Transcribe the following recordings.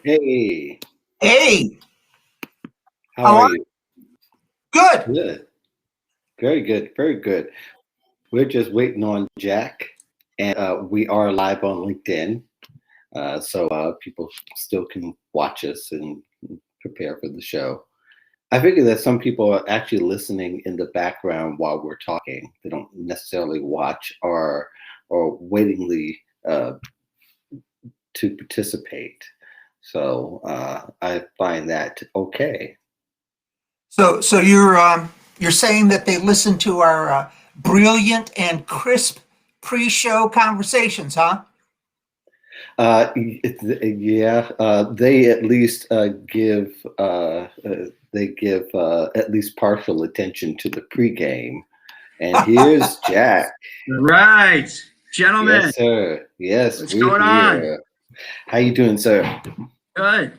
Hey, Hey, how how are are you? you? Good. Good. Very good. Very good. We're just waiting on Jack, and we are live on LinkedIn, so people still can watch us and prepare for the show. I figure that some people are actually listening in the background while we're talking. They don't necessarily watch or waitingly uh, to participate. So I find that okay. So you're saying that they listen to our brilliant and crisp pre-show conversations, huh? Yeah, they at least they give at least partial attention to the pregame. And here's Jack. Right, gentlemen, Yes, sir. Yes, what's we're going on? here. How you doing, sir? Good,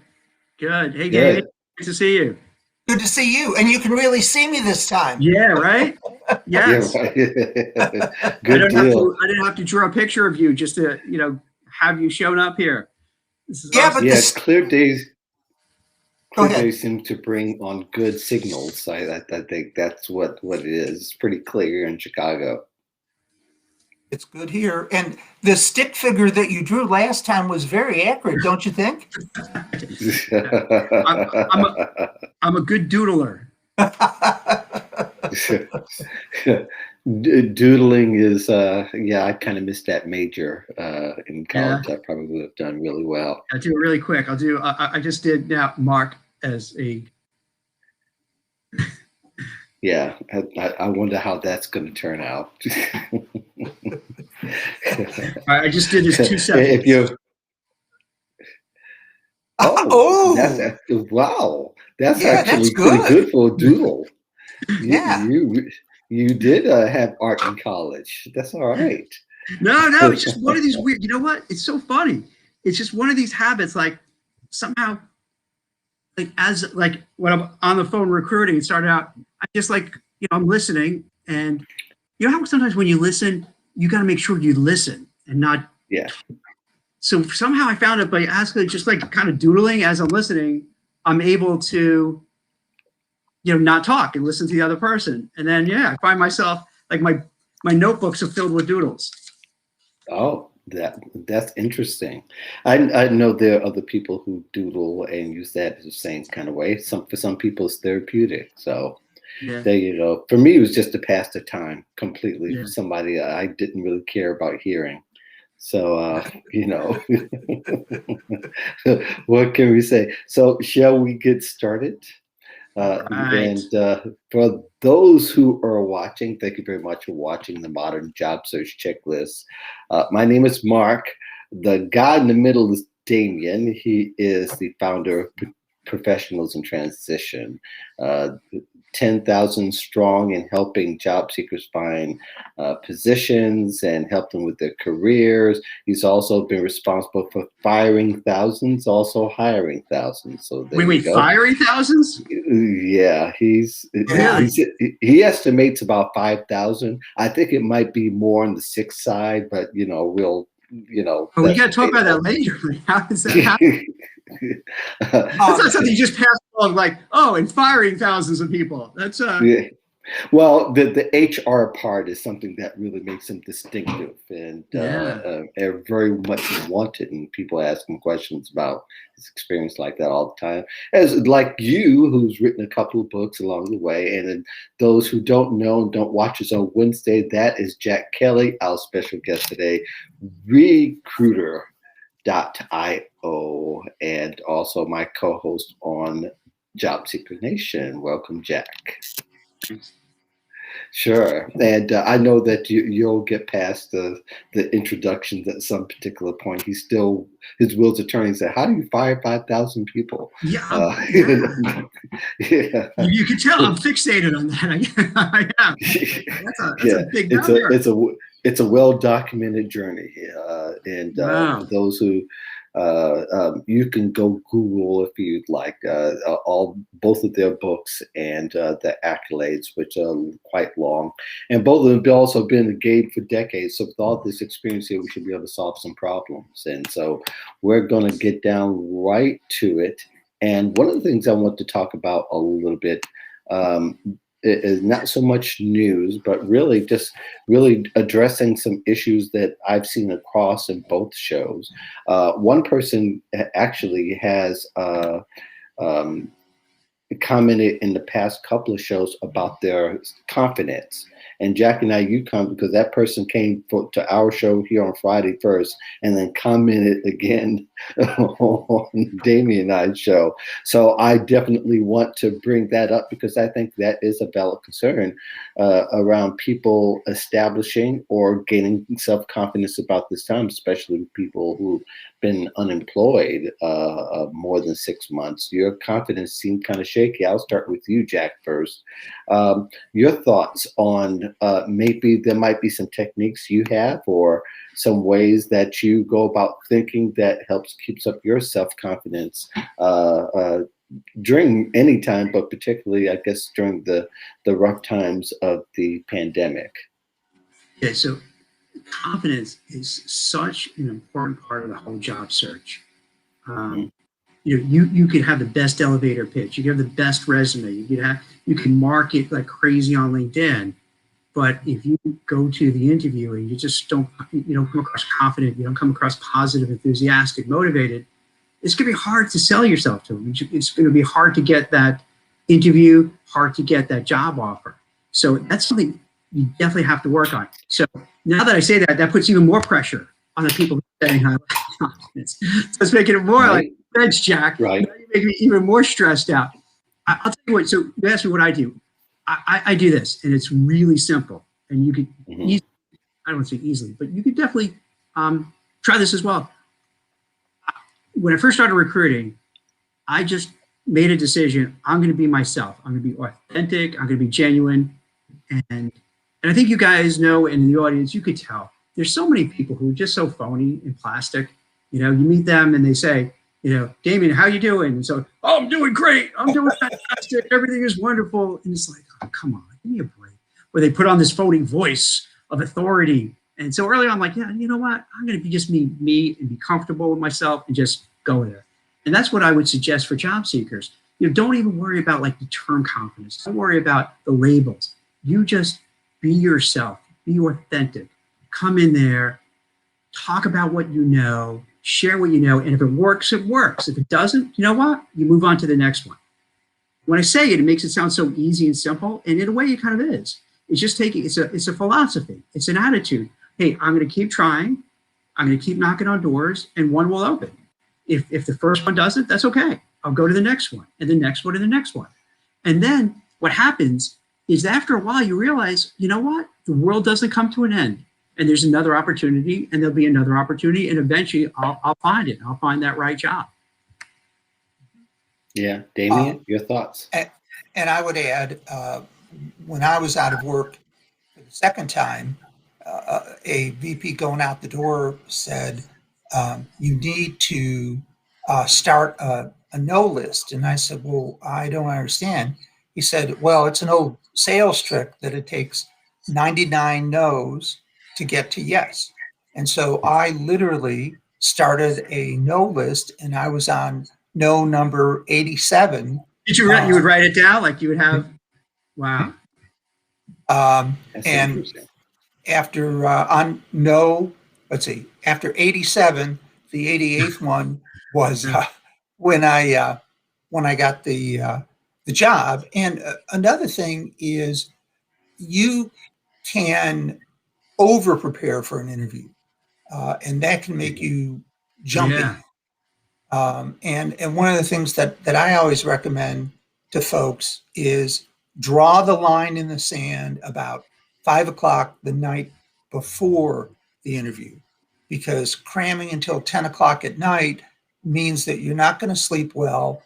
good. Hey, Damian, Good. good to see you. Good to see you, and you can really see me this time. Yeah, right. Yeah, Yes, right. Good deal. I didn't have to draw a picture of you just to have you shown up here. This is Yeah, but awesome. Yeah, this. Go clear ahead. days seem to bring on good signals. I think that's what it is. It's pretty clear in Chicago. It's good here, and the stick figure that you drew last time was very accurate, don't you think? I'm, I'm a I'm a good doodler. Doodling is yeah, I kind of missed that major in Yeah, college. I probably would have done really well. I'll do it really quick. I just did now Mark as a. Yeah, I wonder how that's going to turn out. I just did this two If seconds. you oh, that's Oh, actually wow, that's yeah, that's actually pretty good. good for a doodle. You Yeah. you you did have art in college. That's all right. No, it's just one of these weird. You know what? It's so funny. It's just one of these habits. Like somehow, like as like when I'm on the phone recruiting, it started out. I just I'm listening, and you know how sometimes when you listen, you got to make sure you listen and not. Yeah. So somehow I found it by asking, just like kind of doodling as I'm listening, I'm able to not talk and listen to the other person, and then I find myself like my notebooks are filled with doodles. Oh, that's interesting. I know there are other people who doodle and use that the same kind of way. For some people it's therapeutic. So Yeah, there you go. For me, it was just to pass the time completely. yeah. For somebody I didn't really care about hearing. So you know, what can we say? So shall we get started? All Uh, right. and for those who are watching, thank you very much for watching the Modern Job Search Checklist. My name is Mark. The guy in the middle is Damian. He is the founder of Professionals in Transition. Uh, 10,000 strong in helping job seekers find positions and help them with their careers. He's also been responsible for firing thousands, also hiring thousands. So there you Wait, go. fiery thousands? Yeah, Yeah. he estimates about 5,000. I think it might be more on the six side, but Oh, we that's got to talk about debatable. that later. How does that happen? That's Um, not something you just pass along, like, oh, and firing thousands of people. That's Yeah. Well, the HR part is something that really makes him distinctive yeah, and very much wanted, and people ask him questions about his experience like that all the time. As like you, who's written a couple of books along the way, and then those who don't know and don't watch us on Wednesday, that is Jack Kelly, our special guest today, Recruiter.io, and also my co-host on Job Seeker Nation. Welcome, Jack. Sure, and I know that you'll get past the introductions at some particular point. His will's attorney said, "How do you fire 5,000 people?" yeah, Uh, yeah. yeah, You can tell I'm fixated on that. I am. That's a yeah. big It's a number. it's a it's a well documented journey, and for Wow. those who You can go Google if you'd like all both of their books and the accolades, which are quite long, and both of them have also been in the game for decades. So with all this experience here, we should be able to solve some problems. And so we're going to get down right to it. And one of the things I want to talk about a little bit. Is not so much news, but really just really addressing some issues that I've seen across in both shows. One person actually has commented in the past couple of shows about their confidence. And Jack and I, you come because that person came to our show here on Friday first, and then commented again on Damian and I's show. So I definitely want to bring that up because I think that is a valid concern around people establishing or gaining self-confidence about this time, especially people who've been unemployed more than 6 months. Your confidence seemed kind of shaky. I'll start with you, Jack, first. Your thoughts on maybe there might be some techniques you have or some ways that you go about thinking that keeps up your self-confidence during any time, but particularly, I guess, during the rough times of the pandemic. Okay, so confidence is such an important part of the whole job search. You could have the best elevator pitch, you could have the best resume, you can market like crazy on LinkedIn, but if you go to the interview and you just don't come across confident, you don't come across positive, enthusiastic, motivated, it's going to be hard to sell yourself to them. It's going to be hard to get that interview, hard to get that job offer. So that's something you definitely have to work on. So now that I say that, that puts even more pressure on the people who are saying high confidence. So it's making it more like, thanks, Jack. Right. Now you make me even more stressed out. I'll tell you what. So you asked me what I do. I do this, and it's really simple. And you could easily, I don't want to say easily, but you could definitely try this as well. When I first started recruiting, I just made a decision. I'm going to be myself. I'm going to be authentic. I'm going to be genuine. And I think you guys know, and in the audience, you could tell. There's so many people who are just so phony and plastic. You meet them and they say, Damian, how you doing? And so, oh, I'm doing great. I'm doing fantastic. Everything is wonderful. And it's like, oh, come on, give me a break. Or they put on this phony voice of authority. And so early on, I'm like, yeah, you know what? I'm going to be just me and be comfortable with myself and just go there. And that's what I would suggest for job seekers. Don't even worry about like the term confidence. Don't worry about the labels. You just be yourself. Be authentic. Come in there. Talk about what you know. Share what you know, and if it works, it works. If it doesn't, you know what? You move on to the next one. When I say it, it makes it sound so easy and simple, and in a way, it kind of is. It's just it's a philosophy. It's an attitude. Hey, I'm going to keep trying. I'm going to keep knocking on doors, and one will open. If the first one doesn't, that's okay. I'll go to the next one, and the next one, and the next one. And then what happens is after a while, you realize, you know what? The world doesn't come to an end. And there's another opportunity, and there'll be another opportunity, and eventually I'll find it. I'll find that right job. Yeah, Damian, your thoughts? And I would add, when I was out of work for the second time, a VP going out the door said, you need to start a no list. And I said, well, I don't understand. He said, well, it's an old sales trick that it takes 99 no's to get to yes. And so I literally started a no list, and I was on no number 87. Did you you would write it down? Like you would have, wow. And after on no, let's see, after 87, the 88th one was when I got the job. And another thing is you can over prepare for an interview, and that can make you jumpy. Yeah. And one of the things that I always recommend to folks is draw the line in the sand about 5 o'clock the night before the interview, because cramming until 10 o'clock at night means that you're not going to sleep well,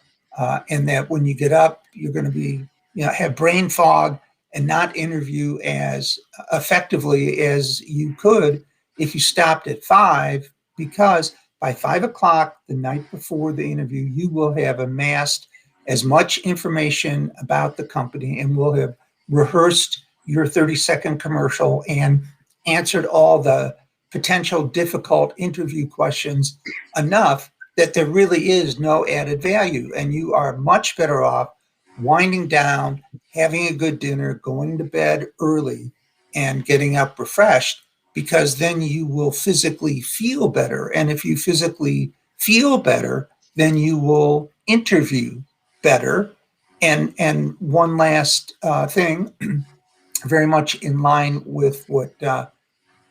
and that when you get up, you're going to be, have brain fog and not interview as effectively as you could if you stopped at 5, because by 5 o'clock the night before the interview, you will have amassed as much information about the company and will have rehearsed your 30-second commercial and answered all the potential difficult interview questions enough that there really is no added value. And you are much better off winding down, having a good dinner, going to bed early, and getting up refreshed, because then you will physically feel better. And if you physically feel better, then you will interview better. And one last thing, very much in line with what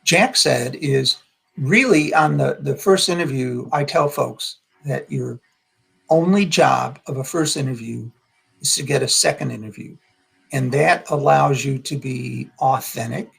Jack said, is really on the first interview, I tell folks that your only job of a first interview is to get a second interview. And that allows you to be authentic.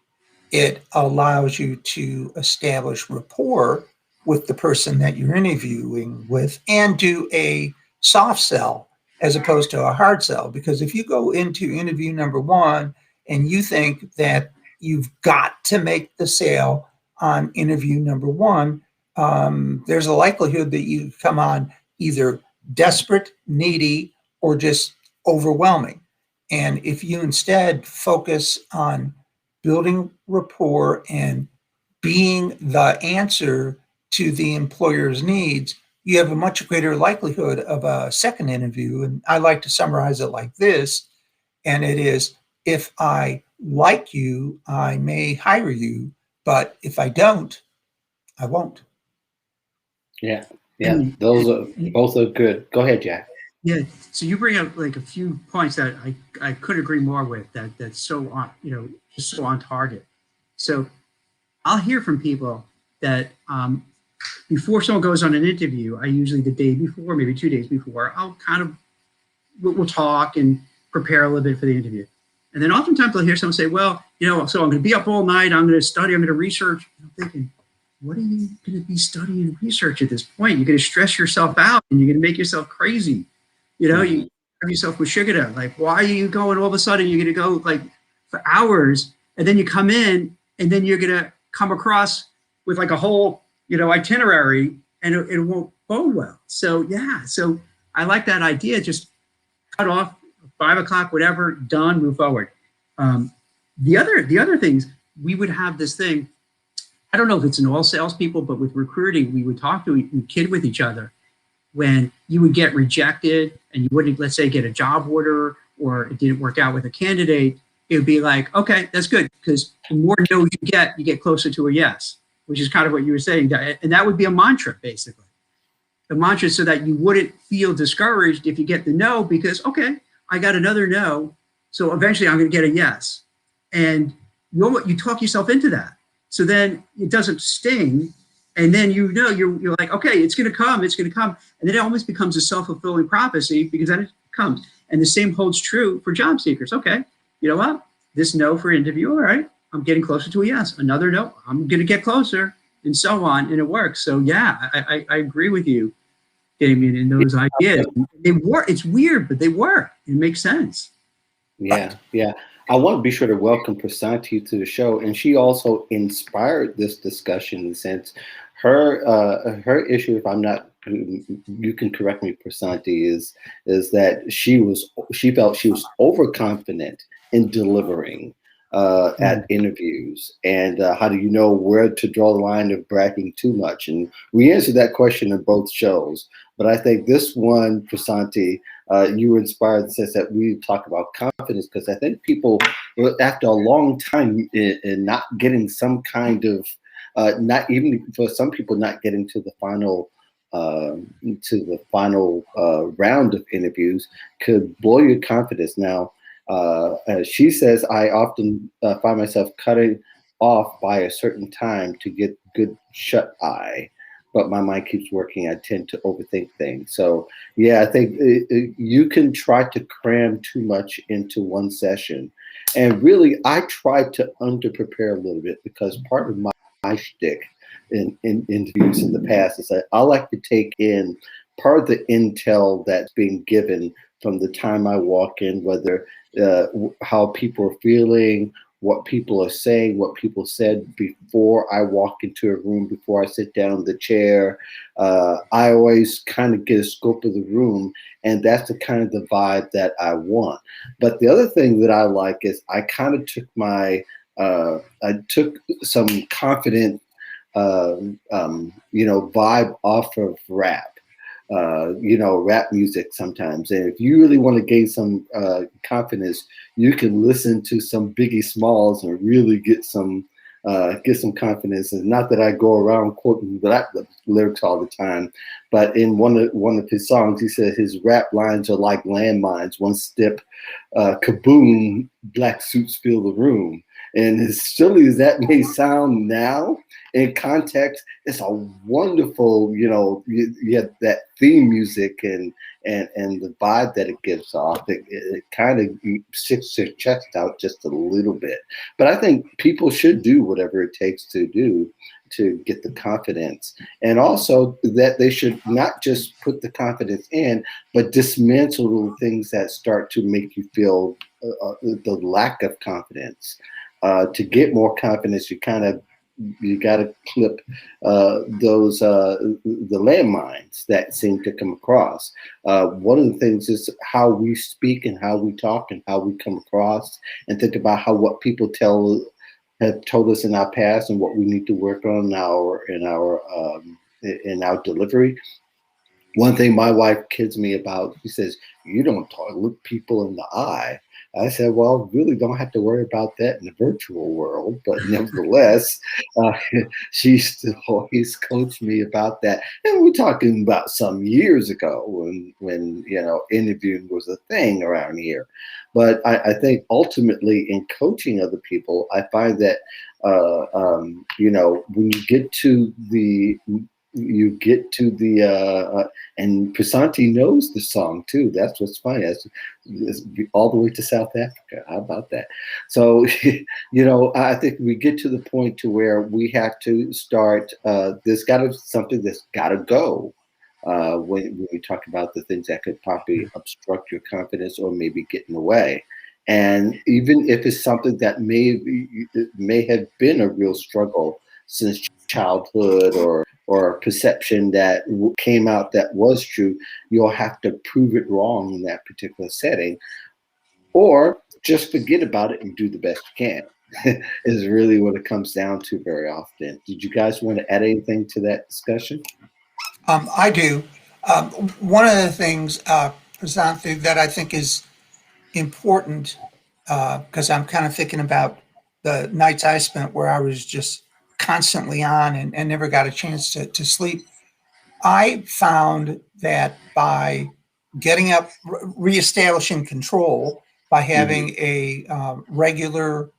It allows you to establish rapport with the person that you're interviewing with and do a soft sell as opposed to a hard sell. Because if you go into interview number one and you think that you've got to make the sale on interview number one, there's a likelihood that you come on either desperate, needy, or just overwhelming. And if you instead focus on building rapport and being the answer to the employer's needs, you have a much greater likelihood of a second interview. And I like to summarize it like this, and it is, if I like you, I may hire you, but if I don't, I won't. Yeah, yeah, those are both are good. Go ahead, Jack. Yeah. So you bring up like a few points that I couldn't agree more with. That's so on, just so on target. So I'll hear from people that before someone goes on an interview, I usually the day before, maybe 2 days before, I'll kind of we'll talk and prepare a little bit for the interview. And then oftentimes I'll hear someone say, well, so I'm going to be up all night. I'm going to study. I'm going to research. And I'm thinking, what are you going to be studying and research at this point? You're going to stress yourself out and you're going to make yourself crazy. You have yourself with sugar. Like, why are you going all of a sudden? You're going to go like for hours, and then you come in, and then you're going to come across with like a whole, itinerary, and it won't bode well. So yeah, so I like that idea. Just cut off 5 o'clock, whatever, done, move forward. The other things, we would have this thing. I don't know if it's in all salespeople, but with recruiting, we would talk to we kid with each other. When you would get rejected and you wouldn't, let's say, get a job order, or it didn't work out with a candidate, it would be like, okay, that's good, because the more no's you get closer to a yes, which is kind of what you were saying. And that would be a mantra, basically. The mantra, so that you wouldn't feel discouraged if you get the no, because, okay, I got another no, so eventually I'm going to get a yes. And you talk yourself into that. So then it doesn't sting. And then you're like, okay, it's going to come. And then it almost becomes a self-fulfilling prophecy, because then it comes. And the same holds true for job seekers. Okay, you know what? This no for interview, all right, I'm getting closer to a yes. Another no, I'm going to get closer, and so on. And it works. So yeah, I agree with you, Damian, in those ideas. They work. It's weird, but they work. It makes sense. Yeah, yeah. I want to be sure to welcome Prasanti to the show, and she also inspired this discussion in the sense her issue, if I'm not, you can correct me, Prasanti, is that she felt she was overconfident in delivering at interviews, and how do you know where to draw the line of bragging too much? And we answered that question in both shows, but I think this one, Prasanti, you were inspired in the sense that we talk about confidence, because I think people, after a long time in not getting some kind of, not even for some people, not getting to the final round of interviews, could blow your confidence. Now, as she says, I often find myself cutting off by a certain time to get good shut eye, but my mind keeps working. I tend to overthink things. So yeah, I think you can try to cram too much into one session. And really, I try to under-prepare a little bit, because part of my shtick in interviews in the past is that I like to take in part of the intel that's being given from the time I walk in, whether how people are feeling, what people are saying, what people said before I walk into a room, before I sit down in the chair. I always kind of get a scope of the room, and that's the kind of the vibe that I want. But the other thing that I like is I kind of I took some confident, vibe off of rap. Rap music sometimes. And if you really want to gain some confidence, you can listen to some Biggie Smalls and really get some confidence. And not that I go around quoting the lyrics all the time, but in one of his songs, he said his rap lines are like landmines. One step, kaboom, black suits fill the room. And as silly as that may sound now, in context, it's a wonderful, you have that theme music and the vibe that it gives off. It kind of sticks your chest out just a little bit. But I think people should do whatever it takes to do to get the confidence, and also that they should not just put the confidence in, but dismantle the things that start to make you feel the lack of confidence. To get more confidence, you got to clip the landmines that seem to come across. One of the things is how we speak and how we talk and how we come across, and think about what people have told us in our past and what we need to work on in our delivery. One thing my wife kids me about, she says, "You don't look people in the eye." I said, "Well, really don't have to worry about that in the virtual world." But nevertheless, uh, she used to always coach me about that. And we're talking about some years ago when interviewing was a thing around here. But I think ultimately in coaching other people, I find that, when and Prasanti knows the song too. That's what's funny. It's all the way to South Africa. How about that? So, I think we get to the point to where we have to start. Something that's got to go. When we talk about the things that could probably obstruct your confidence or maybe get in the way, and even if it's something that may have been a real struggle since childhood, or a perception that came out that was true, you'll have to prove it wrong in that particular setting, or just forget about it and do the best you can. Is really what it comes down to very often. Did you guys want to add anything to that discussion? I do. One of the things, Prasanthi, that I think is important, because I'm kind of thinking about the nights I spent where I was just constantly on and never got a chance to sleep. I found that by getting up, reestablishing control, by Hmm. having a regular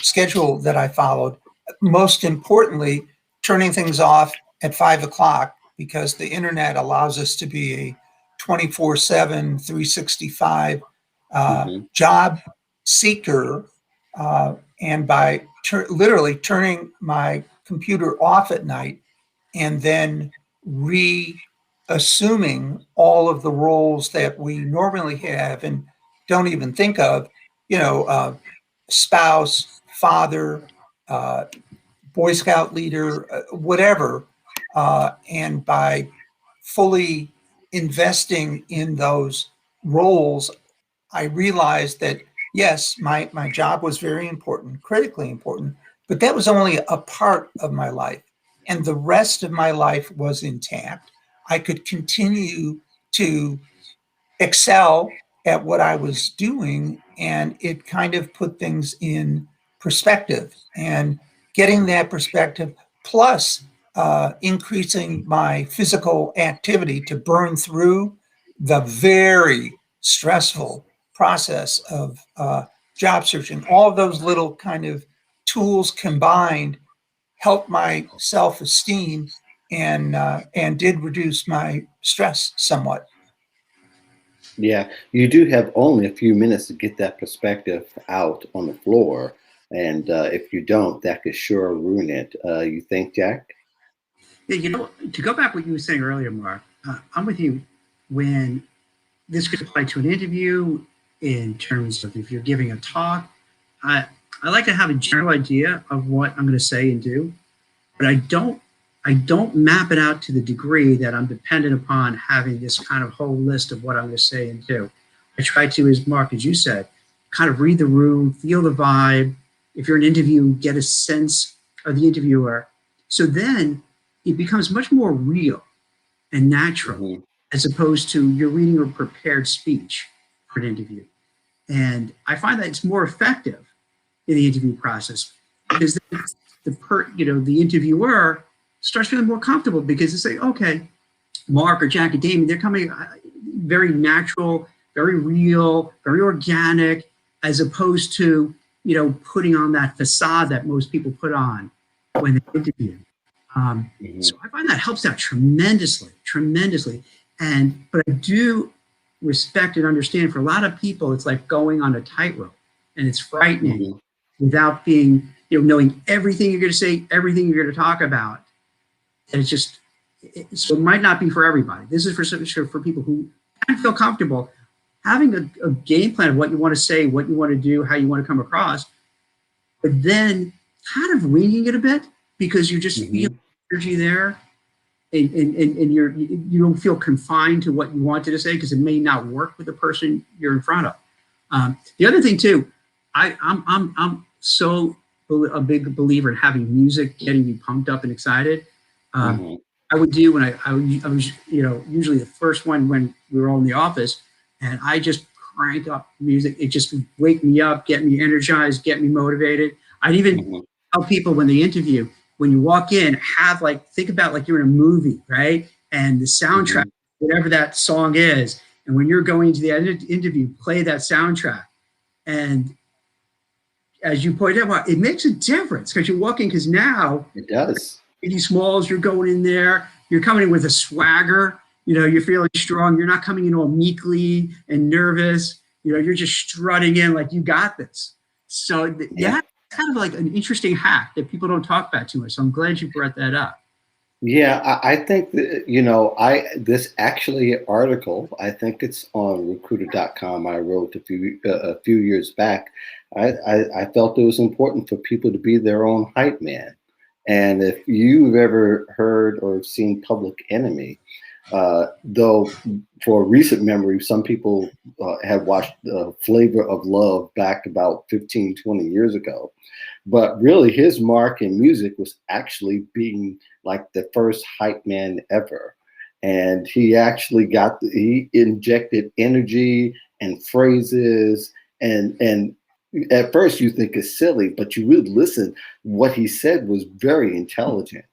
schedule that I followed, most importantly, turning things off at 5 o'clock, because the internet allows us to be a 24/7, 365 Hmm. job seeker. And by literally turning my computer off at night and then reassuming all of the roles that we normally have and don't even think of, spouse, father, uh, Boy Scout leader, whatever. And by fully investing in those roles, I realized that yes, my job was very important, critically important, but that was only a part of my life. And the rest of my life was intact. I could continue to excel at what I was doing, and it kind of put things in perspective. And getting that perspective, plus increasing my physical activity to burn through the very stressful process of job searching, all of those little kind of tools combined helped my self-esteem and did reduce my stress somewhat. Yeah, you do have only a few minutes to get that perspective out on the floor, and if you don't, that could sure ruin it. You think, Jack? Yeah, to go back what you were saying earlier, Mark, I'm with you. When this could apply to an interview, in terms of if you're giving a talk, I I like to have a general idea of what I'm going to say and do, but I don't map it out to the degree that I'm dependent upon having this kind of whole list of what I'm going to say and do. I try to, as Mark, as you said, kind of read the room, feel the vibe. If you're an interview, get a sense of the interviewer. So then it becomes much more real and natural, Mhm. as opposed to you're reading a prepared speech for an interview. And I find that it's more effective in the interview process because the interviewer starts feeling more comfortable because it's like, okay, Mark or Jack or Damian, they're coming very natural, very real, very organic, as opposed to, putting on that facade that most people put on when they interview. So I find that helps out tremendously, tremendously. But I do respect and understand for a lot of people, it's like going on a tightrope, and it's frightening Mhm. without being, knowing everything you're going to say, everything you're going to talk about. And it's just, so it might not be for everybody. This is for people who kind of feel comfortable having a game plan of what you want to say, what you want to do, how you want to come across, but then kind of winging it a bit because you just feel Mhm. energy there, and you don't feel confined to what you wanted to say because it may not work with the person you're in front of. The other thing too, I'm so a big believer in having music getting me pumped up and excited. Um, Mhm. I would do when I was usually the first one when we were all in the office, and I just crank up music. It just would wake me up, get me energized, get me motivated. I'd even Mhm. tell people when they interview, when you walk in, think about like you're in a movie, right? And the soundtrack, Mhm. whatever that song is, and when you're going to the interview, play that soundtrack. And as you pointed out, it makes a difference because you're walking. Because now, It does. Biggie Smalls, you're going in there, you're coming in with a swagger. You're feeling strong. You're not coming in all meekly and nervous. You're just strutting in like you got this. So Yeah. yeah, kind of like an interesting hack that people don't talk about too much. So I'm glad you brought that up. Yeah, I think that, this actually article, I think it's on recruiter.com. I wrote a few years back. I felt it was important for people to be their own hype man. And if you've ever heard or seen Public Enemy, though for recent memory, some people have watched Flavor of Love back about 15, 20 years ago. But really, his mark in music was actually being like the first hype man ever. And he actually he injected energy and phrases, and at first you think it's silly, but you really listen, what he said was very intelligent.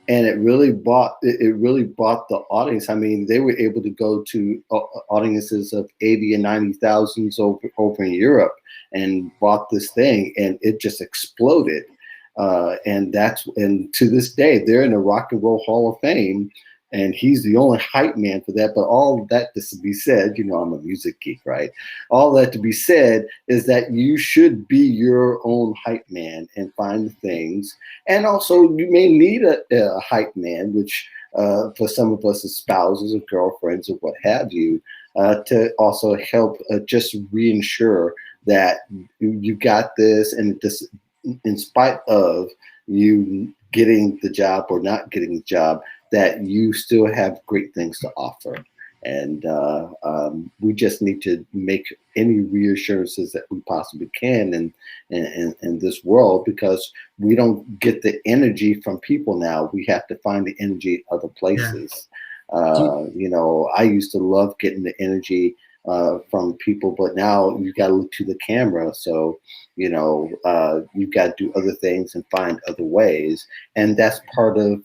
And it really bought the audience. I mean, they were able to go to audiences of 80 and 90,000 over in Europe and bought this thing, and it just exploded. And to this day, they're in the Rock and Roll Hall of Fame, and he's the only hype man for that. But all that to be said, I'm a music geek, right? All that to be said is that you should be your own hype man and find the things. And also, you may need a hype man, which for some of us as spouses or girlfriends or what have you, to also help just reinsure that you got this, and this, in spite of you getting the job or not getting the job, that you still have great things to offer. And we just need to make any reassurances that we possibly can in this world, because we don't get the energy from people now. We have to find the energy other Yeah. places. Do I used to love getting the energy from people, but now you got to look to the camera. So, you've got to do other things and find other ways. And that's part of,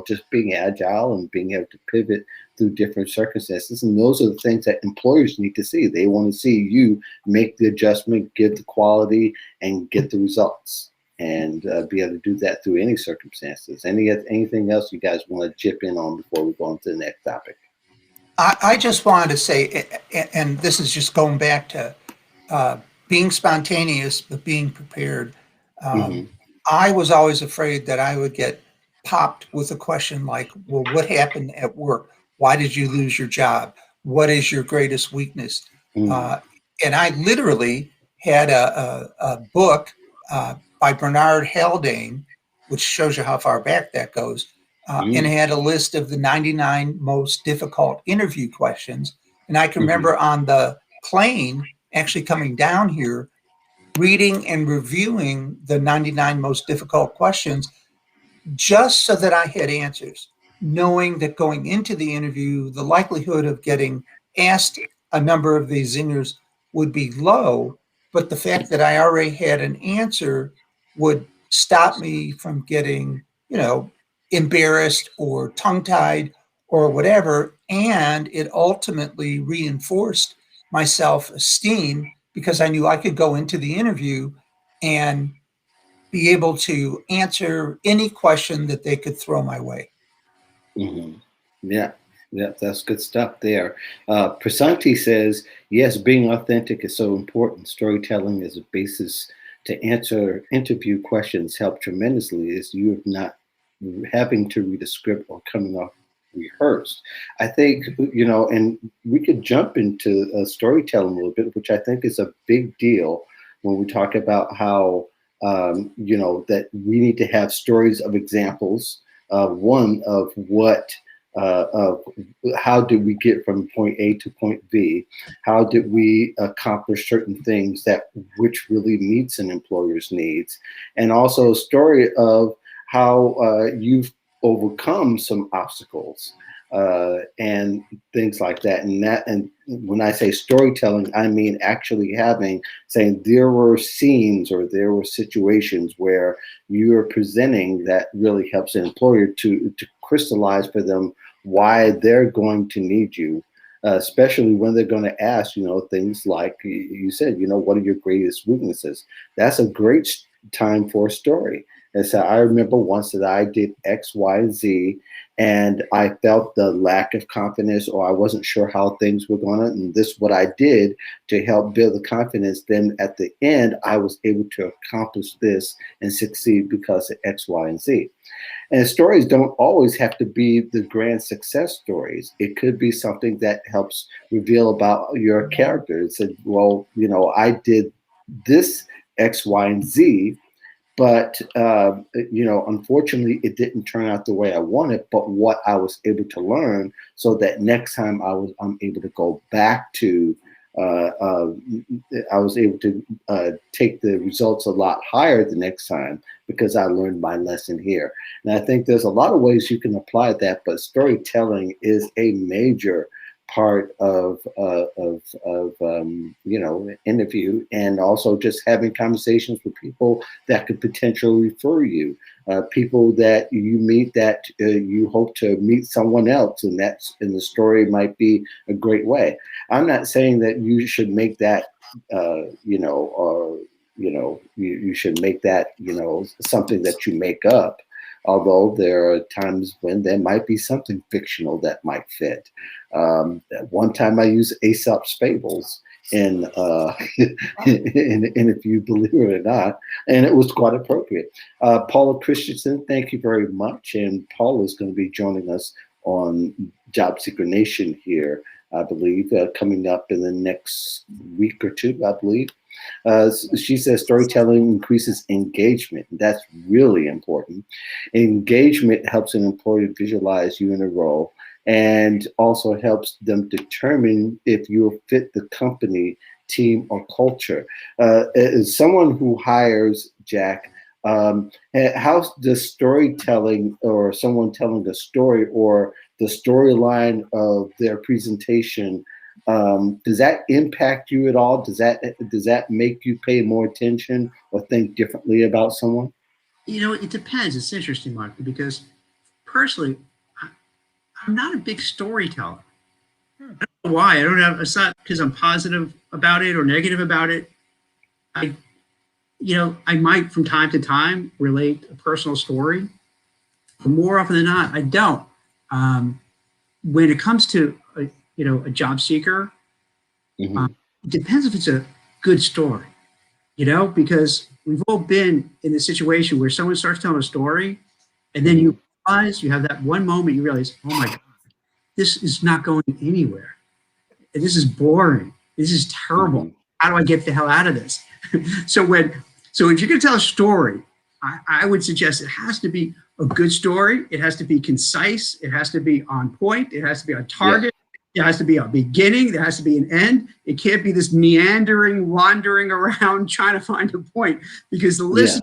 just being agile and being able to pivot through different circumstances. And those are the things that employers need to see. They want to see you make the adjustment, give the quality, and get the results. And be able to do that through any circumstances. Anything else you guys want to chip in on before we go on to the next topic? I just wanted to say, and this is just going back to being spontaneous, but being prepared. Hmm. Um, I was always afraid that I would get popped with a question like, well, what happened at work? Why did you lose your job? What is your greatest weakness? Hmm. Uh, and I literally had a book by Bernard Haldane, which shows you how far back that goes, and it had a list of the 99 most difficult interview questions. And I can remember on the plane actually coming down here, reading and reviewing the 99 most difficult questions just so that I had answers, knowing that going into the interview, the likelihood of getting asked a number of these zingers would be low, but the fact that I already had an answer would stop me from getting, embarrassed or tongue-tied or whatever. And it ultimately reinforced my self-esteem because I knew I could go into the interview and be able to answer any question that they could throw my way. Hmm. Yeah, yeah, that's good stuff there. Prasanti says, yes, being authentic is so important. Storytelling as a basis to answer interview questions help tremendously as you have not having to read a script or coming off rehearsed. I think, and we could jump into storytelling a little bit, which I think is a big deal when we talk about how, that we need to have stories of examples. One of what of how did we get from point A to point B? How did we accomplish certain things that which really meets an employer's needs? And also a story of how you've overcome some obstacles and things like that. And when I say storytelling, I mean actually saying there were scenes or there were situations where you are presenting that really helps an employer to crystallize for them why they're going to need you, especially when they're going to ask, things like you said, what are your greatest weaknesses? That's a great time for a story. And so I remember once that I did X, Y, and Z, and I felt the lack of confidence, or I wasn't sure how things were going to. And this is what I did to help build the confidence. Then at the end, I was able to accomplish this and succeed because of X, Y, and Z. And stories don't always have to be the grand success stories. It could be something that helps reveal about your character. It said, well, I did this X, Y, and Z, but unfortunately, it didn't turn out the way I wanted. But what I was able to learn, so that next time I'm able to go back to, I was able to take the results a lot higher the next time because I learned my lesson here. And I think there's a lot of ways you can apply that, but storytelling is a major part of interview, and also just having conversations with people that could potentially refer you, people that you meet that you hope to meet someone else, and the story might be a great way. I'm not saying that you should make that you should make that something that you make up, although there are times when there might be something fictional that might fit. One time I used Aesop's fables in if you believe it or not, and it was quite appropriate. Paula Christensen, thank you very much. And Paula is going to be joining us on Job Seeker Nation here, I believe, coming up in the next week or two, I believe. She says storytelling increases engagement. That's really important. Engagement helps an employer visualize you in a role, and also helps them determine if you'll fit the company, team, or culture. As someone who hires, Jack, how does storytelling, or someone telling a story, or the storyline of their presentation, does that impact you at all? Does that make you pay more attention or think differently about someone? It depends. It's interesting, Mark, because personally, I'm not a big storyteller. I don't know why. I don't have. It's not because I'm positive about it or negative about it. I might from time to time relate a personal story, but more often than not, I don't. When it comes to a job seeker, Mm-hmm. it depends if it's a good story. Because we've all been in the situation where someone starts telling a story, and then you realize, you have that one moment, you realize, oh my God, this is not going anywhere. This is boring. This is terrible. Mm-hmm. How do I get the hell out of this? So if you're going to tell a story, I would suggest it has to be a good story. It has to be concise. It has to be on point. It has to be on target. Yeah. It has to be a beginning. There has to be an end. It can't be this meandering, wandering around trying to find a point, because the listener,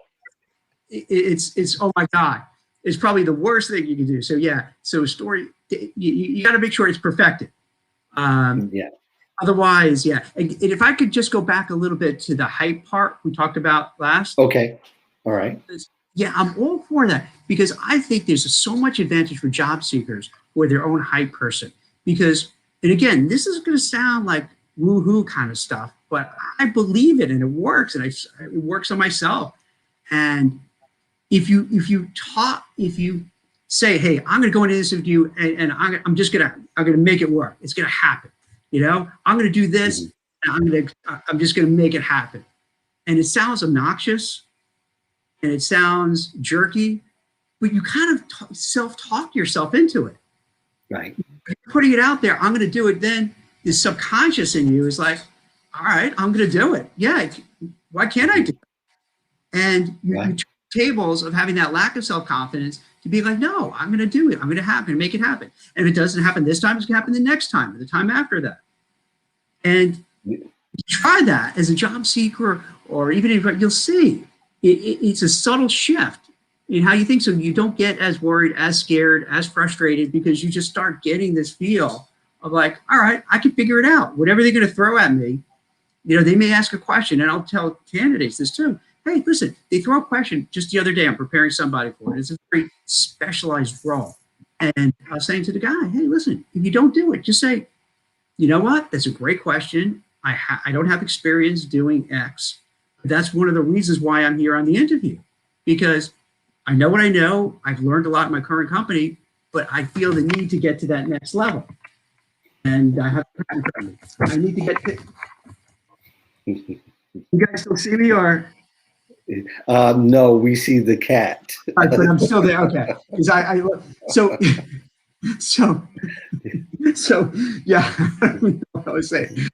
it's oh my God, it's probably the worst thing you can do. So so a story, you got to make sure it's perfected. Otherwise, And if I could just go back a little bit to the hype part we talked about last. Okay. All right. Yeah, I'm all for that, because I think there's so much advantage for job seekers who are their own hype person. Because, and again, this is going to sound like woo-hoo kind of stuff, but I believe it and it works, and it works on myself. And if you say, hey, I'm going to go into this interview and I'm going to make it work. It's going to happen. I'm going to do this. And I'm just going to make it happen. And it sounds obnoxious and it sounds jerky, but you kind of self-talk yourself into it. Right. You're putting it out there. I'm going to do it. Then the subconscious in you is like, all right, I'm going to do it. Yeah. Why can't I do it? And you turn tables of having that lack of self-confidence to be like, no, I'm going to do it. I'm going to happen, make it happen. And if it doesn't happen this time, it's going to happen the next time or the time after that. And you try that as a job seeker, or even if you'll see, it's a subtle shift in how you think. So you don't get as worried, as scared, as frustrated, because you just start getting this feel of like, all right, I can figure it out. Whatever they're going to throw at me, they may ask a question, and I'll tell candidates this too. Hey, listen, they throw a question just the other day. I'm preparing somebody for it. It's a very specialized role. And I was saying to the guy, hey, listen, if you don't do it, just say, you know what? That's a great question. I don't have experience doing X. That's one of the reasons why I'm here on the interview, because I know what I know. I've learned a lot in my current company, but I feel the need to get to that next level. And I have I need to get to. You guys still see me, or? No, we see the cat. Right, but I'm still there. Okay, because so yeah. I don't know what I was saying.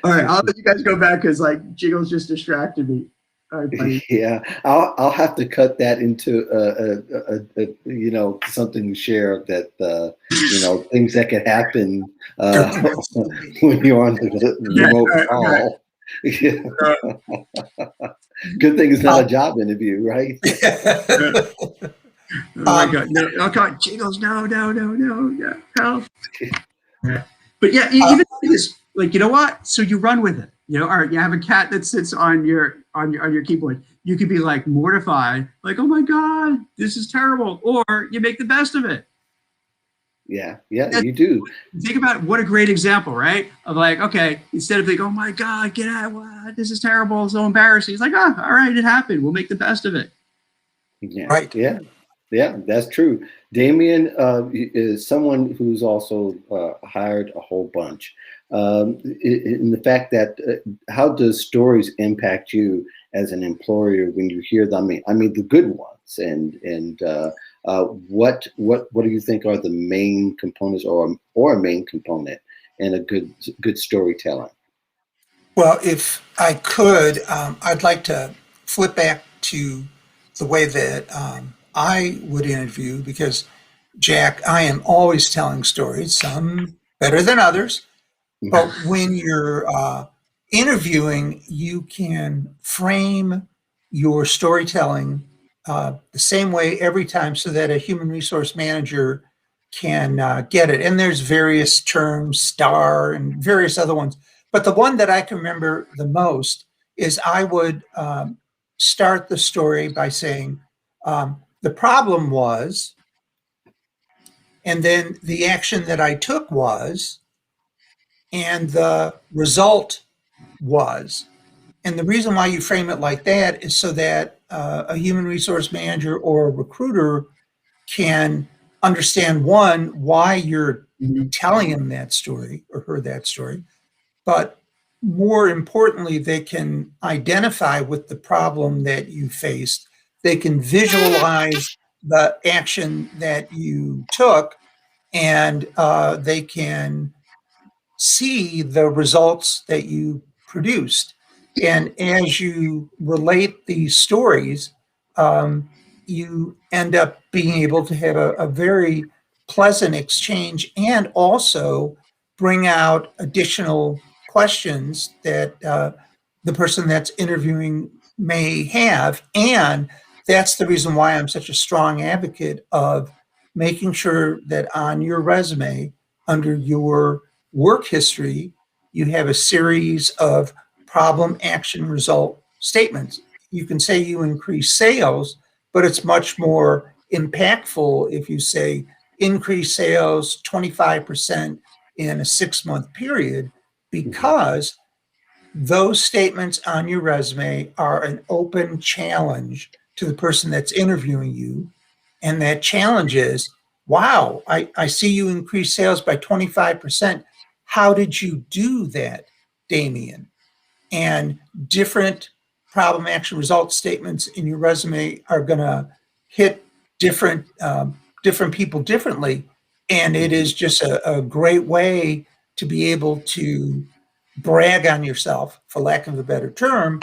All right, I'll let you guys go back because Jiggles just distracted me. All right, buddy. Yeah, I'll have to cut that into something to share that things that could happen when you're on the remote call. Good thing it's not a job interview, right? Oh my God! No, oh God, Jiggles! No, help! But yeah, even this, you know what? So you run with it. All right, you have a cat that sits on your keyboard. You could be mortified, oh my God, this is terrible, or you make the best of it. Yeah, you do. Think about what a great example, right? Of okay, instead of oh my God, get out, what? This is terrible, so embarrassing. It's all right, it happened. We'll make the best of it. Yeah, right. Yeah, that's true. Damian is someone who's also hired a whole bunch. In the fact that how does stories impact you as an employer when you hear them? I mean the good ones, and what do you think are the main components, or a main component in a good storytelling? Well, if I could, I'd like to flip back to the way that I would interview, because Jack, I am always telling stories, some better than others. But when you're interviewing, you can frame your storytelling the same way every time, so that a human resource manager can get it. And there's various terms, STAR and various other ones. But the one that I can remember the most is I would start the story by saying, the problem was, and then the action that I took was, and the result was. And the reason why you frame it like that is so that a human resource manager or a recruiter can understand, one, why you're telling him that story or her that story, but more importantly, they can identify with the problem that you faced. They can visualize the action that you took, and they can see the results that you produced. And as you relate these stories, you end up being able to have a very pleasant exchange and also bring out additional questions that the person that's interviewing may have. And that's the reason why I'm such a strong advocate of making sure that on your resume, under your work history, you have a series of problem, action, result statements. You can say you increase sales, but it's much more impactful if you say increase sales 25% in a 6 month period, because those statements on your resume are an open challenge to the person that's interviewing you. And that challenge is, wow, I see you increase sales by 25%. How did you do that, Damian? And different problem action result statements in your resume are going to hit different people differently, and it is just a great way to be able to brag on yourself, for lack of a better term,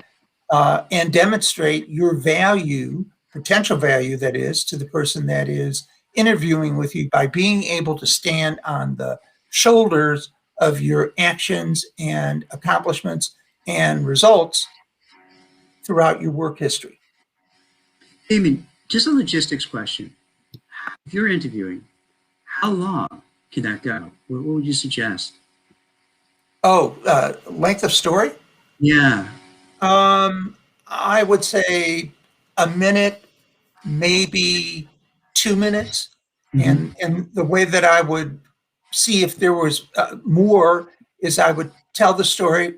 and demonstrate your value, potential value, that is, to the person that is interviewing with you by being able to stand on the shoulders of your actions and accomplishments and results throughout your work history. Damon, just a logistics question. If you're interviewing, how long can that go? What would you suggest? Oh, length of story? Yeah. I would say a minute, maybe 2 minutes. Mm-hmm. And the way that I would see if there was more is I would tell the story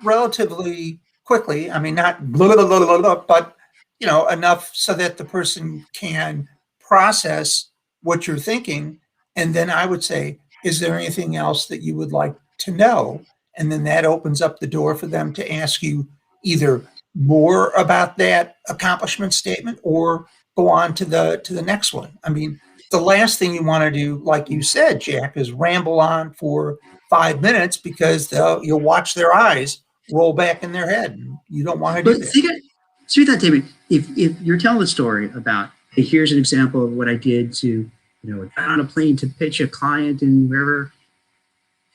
relatively quickly. I mean, not blah, blah, blah, blah, blah, but enough so that the person can process what you're thinking. And then I would say, is there anything else that you would like to know? And then that opens up the door for them to ask you either more about that accomplishment statement or go on to the next one. I mean, the last thing you want to do, like you said, Jack, is ramble on for 5 minutes, because you'll watch their eyes roll back in their head. And you don't want to do But that. see that, David. If you're telling a story about, hey, here's an example of what I did to, got on a plane to pitch a client and wherever,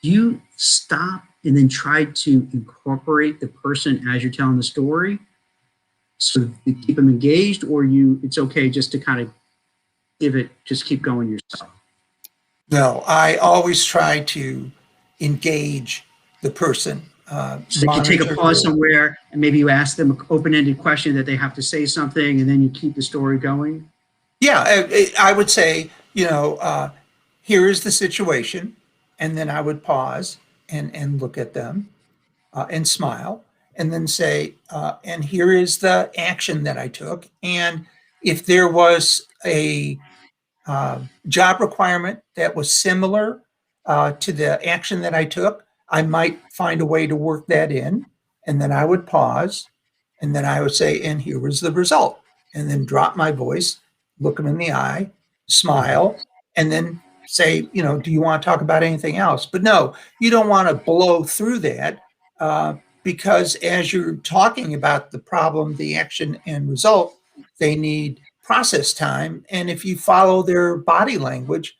you stop and then try to incorporate the person as you're telling the story, so you keep them engaged, or it's okay just to kind of just keep going yourself. No, I always try to engage the person. So you take a pause somewhere and maybe you ask them an open-ended question that they have to say something, and then you keep the story going. Yeah, I would say, here is the situation, and then I would pause and look at them and smile, and then say, and here is the action that I took. And if there was a job requirement that was similar to the action that I took, I might find a way to work that in. And then I would pause, and then I would say, and here was the result. And then drop my voice, look them in the eye, smile, and then say, do you want to talk about anything else? But no, you don't want to blow through that, because as you're talking about the problem, the action, and result, they need process time. And if you follow their body language,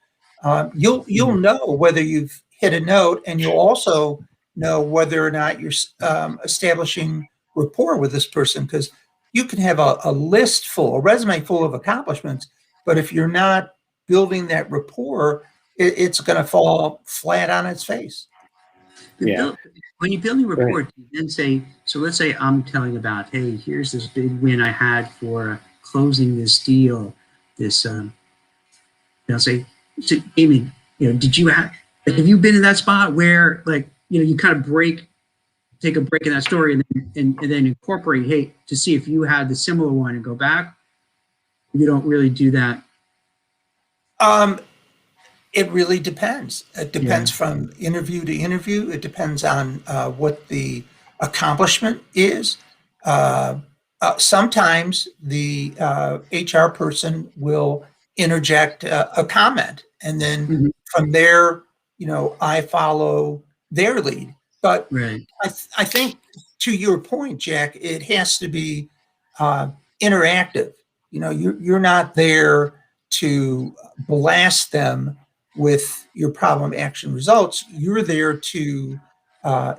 you'll know whether you've hit a note, and you'll also know whether or not you're establishing rapport with this person, because you can have a resume full of accomplishments, but if you're not building that rapport, it's going to fall flat on its face. Yeah. When you're building rapport, you then say, so let's say I'm telling about, hey, here's this big win I had for closing this deal. I'll say, Amy, have you been in that spot where, like, you kind of take a break in that story and then incorporate, hey, to see if you had the similar one and go back? You don't really do that. It really depends. It depends from interview to interview. It depends on what the accomplishment is. Sometimes the HR person will interject a comment, and then from there, I follow their lead. But Right. I think to your point, Jack, it has to be interactive. You know, you're not there to blast them with your problem action results. You're there to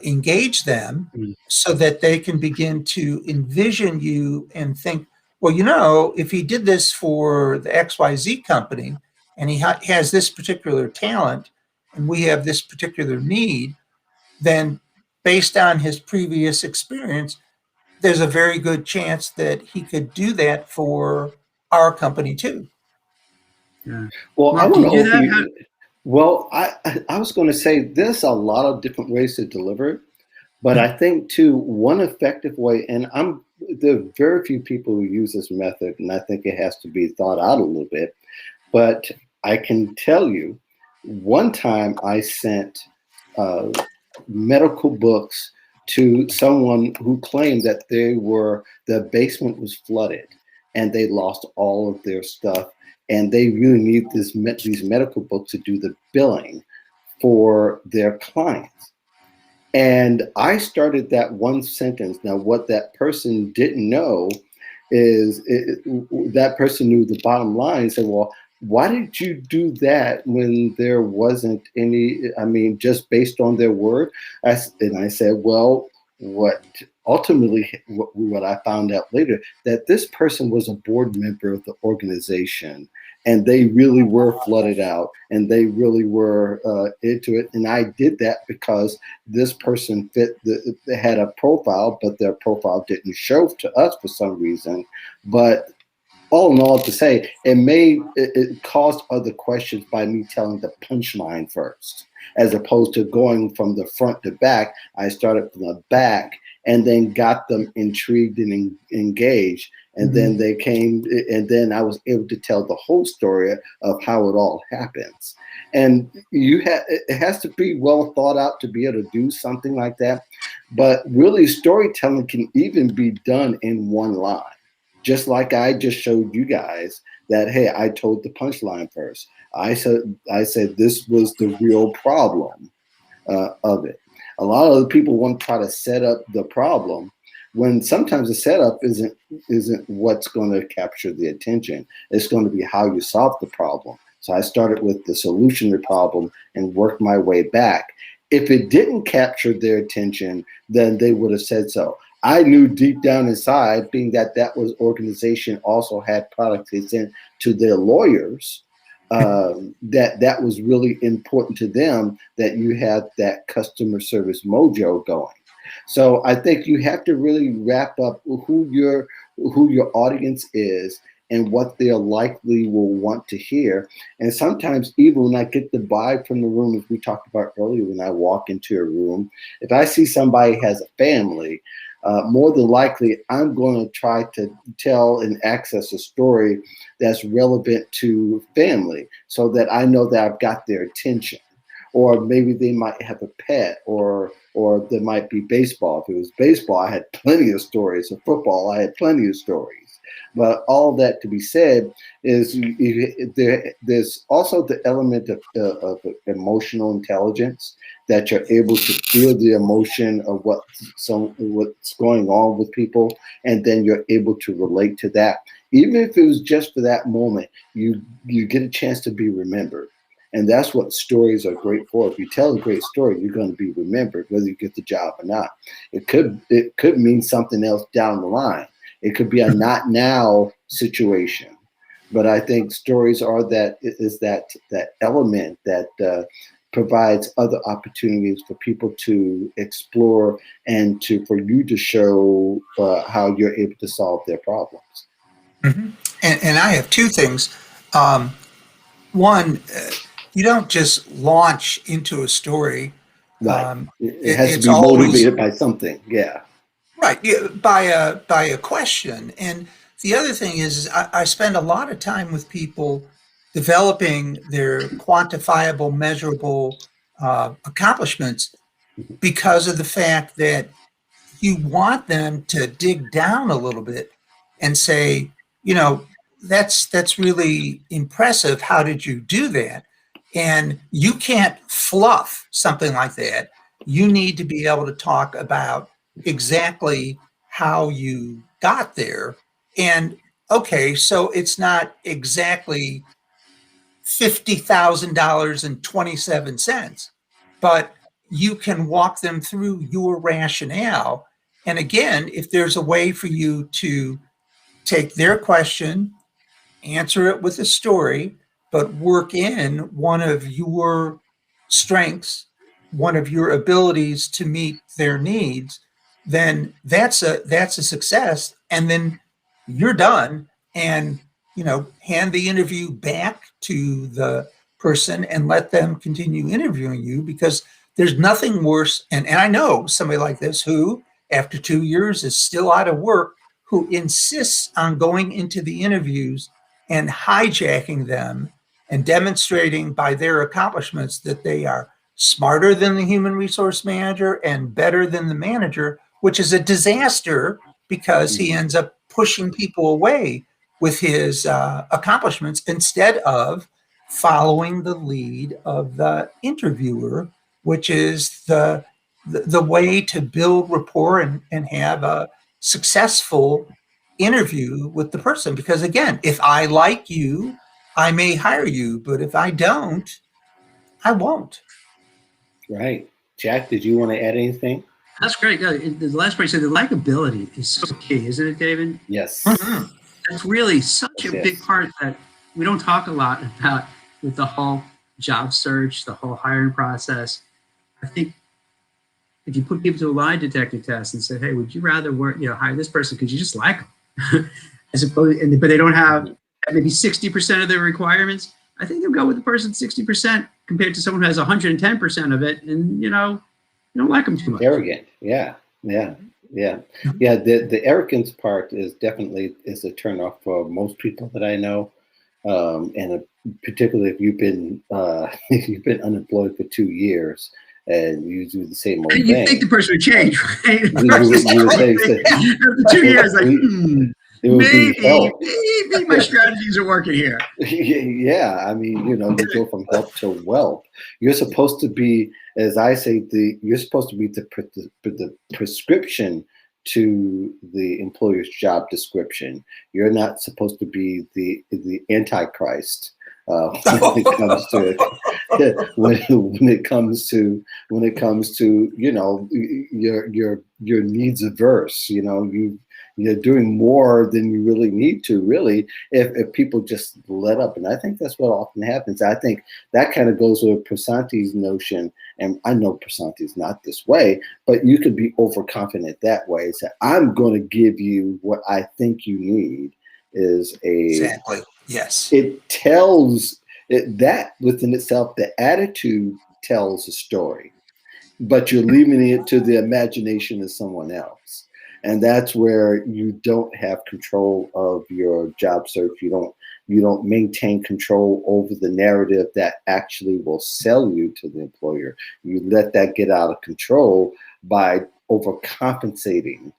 engage them Mm. so that they can begin to envision you and think, well, you know, if he did this for the XYZ company and he has this particular talent and we have this particular need, then based on his previous experience, there's a very good chance that he could do that for our company too. Yeah. Well, I Mark, do want you to do offer that? How, you. Well, I was going to say there's a lot of different ways to deliver it, but I think too one effective way, and there are very few people who use this method, and I think it has to be thought out a little bit. But I can tell you, one time I sent uh, medical books to someone who claimed that their basement was flooded and they lost all of their stuff, and they really need these medical books to do the billing for their clients. And I started that one sentence. Now, what that person didn't know is that person knew the bottom line and said, well, why did you do that when there wasn't any, I mean, just based on their word? And I said, well, what ultimately, what I found out later, that this person was a board member of the organization and they really were flooded out and they really were into it. And I did that because this person they had a profile, but their profile didn't show to us for some reason. But all in all, to say, it caused other questions by me telling the punchline first, as opposed to going from the front to back. I started from the back and then got them intrigued and engaged. And then they came, and then I was able to tell the whole story of how it all happens. And it has to be well thought out to be able to do something like that. But really, storytelling can even be done in one line. Just like I just showed you guys that, hey, I told the punchline first. I said this was the real problem of it. A lot of the people want to try to set up the problem when sometimes the setup isn't what's going to capture the attention. It's going to be how you solve the problem. So I started with the solution to the problem and worked my way back. If it didn't capture their attention, then they would have said so. I knew deep down inside, being that was organization also had products they sent to their lawyers, that was really important to them, that you had that customer service mojo going. So I think you have to really wrap up who your audience is and what they likely will want to hear. And sometimes even when I get the vibe from the room, as we talked about earlier, when I walk into a room, if I see somebody has a family, more than likely, I'm going to try to tell and access a story that's relevant to family so that I know that I've got their attention. Or maybe they might have a pet, or there might be baseball. If it was baseball, I had plenty of stories. Or football, I had plenty of stories. But all that to be said is there's also the element of emotional intelligence, that you're able to feel the emotion of what's going on with people, and then you're able to relate to that. Even if it was just for that moment, you get a chance to be remembered. And that's what stories are great for. If you tell a great story, you're going to be remembered, whether you get the job or not. It could mean something else down the line. It could be a not now situation. But I think stories are that element that provides other opportunities for people to explore and for you to show how you're able to solve their problems. Mm-hmm. And I have two things. One, you don't just launch into a story. Right. It has to It's be always motivated by something. Yeah. right, yeah, by a question. And the other thing is I spend a lot of time with people developing their quantifiable, measurable accomplishments because of the fact that you want them to dig down a little bit and say, you know, that's really impressive. How did you do that? And you can't fluff something like that. You need to be able to talk about exactly how you got there. And okay, so it's not exactly $50,000 and 27 cents, but you can walk them through your rationale. And again, if there's a way for you to take their question, answer it with a story, but work in one of your strengths, one of your abilities to meet their needs, then that's a success. And then you're done. And hand the interview back to the person and let them continue interviewing you, because there's nothing worse. And I know somebody like this who, after 2 years, is still out of work, who insists on going into the interviews and hijacking them and demonstrating by their accomplishments that they are smarter than the human resource manager and better than the manager, which is a disaster because he ends up pushing people away with his accomplishments instead of following the lead of the interviewer, which is the way to build rapport and have a successful interview with the person. Because again, if I like you, I may hire you, but if I don't, I won't. Right. Jack, did you want to add anything? That's great. The last part you said, the likability is so key, isn't it, David? Yes. Mhm. That's really such a Yes. big part that we don't talk a lot about with the whole job search, the whole hiring process. I think if you put people to a lie detector test and say, "Hey, would you rather hire this person because you just like them," as opposed, but they don't have maybe 60% of their requirements, I think they'll go with the person 60% compared to someone who has 110% of it, and you don't like them too much. Arrogant. Yeah. Yeah. Yeah. Yeah. The arrogance part is definitely a turnoff for most people that I know. And particularly if you've been if you've been unemployed for 2 years and you do the same old You thing. think the person would change, right? You would say, After 2 years, like, it would be help. maybe my strategies are working here. Yeah, I mean, you go from help to wealth. You're supposed to be, as I say, you're supposed to be the prescription to the employer's job description. You're not supposed to be the antichrist when it comes to when it comes to your needs averse. You're doing more than you really need to, really, if people just let up. And I think that's what often happens. I think that kind of goes with Prasanti's notion. And I know Prasanti's not this way, but you could be overconfident that way. So I'm going to give you what I think you need Exactly. Yes. It tells that within itself, the attitude tells a story, but you're leaving it to the imagination of someone else. And that's where you don't have control of your job search. You don't maintain control over the narrative that actually will sell you to the employer. You let that get out of control by overcompensating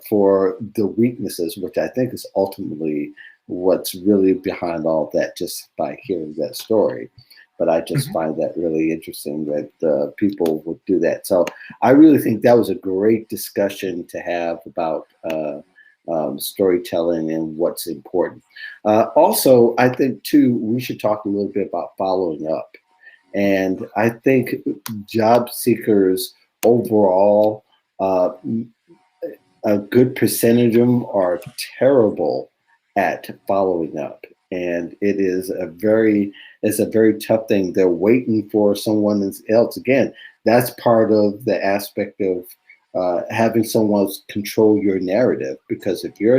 for the weaknesses, which I think is ultimately what's really behind all that, just by hearing that story. But I just find that really interesting that people would do that. So I really think that was a great discussion to have about storytelling and what's important. Also, I think, too, we should talk a little bit about following up. And I think job seekers overall, a good percentage of them are terrible at following up. And it is it's a very tough thing. They're waiting for someone else. Again, that's part of the aspect of having someone else control your narrative. Because if you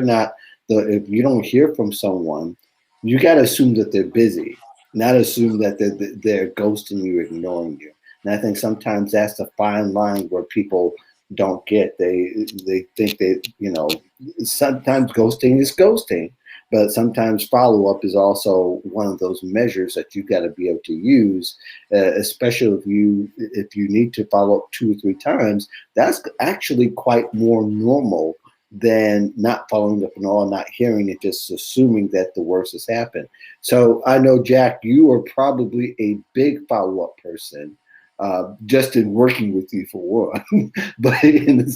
don't hear from someone, you got to assume that they're busy, not assume that they're ghosting you, ignoring you. And I think sometimes that's the fine line where people don't get. They think that sometimes ghosting is ghosting. But sometimes follow-up is also one of those measures that you've got to be able to use, especially if you need to follow up 2 or 3 times. That's actually quite more normal than not following up at all, not hearing it, just assuming that the worst has happened. So I know, Jack, you are probably a big follow-up person. just in working with you for one. But in the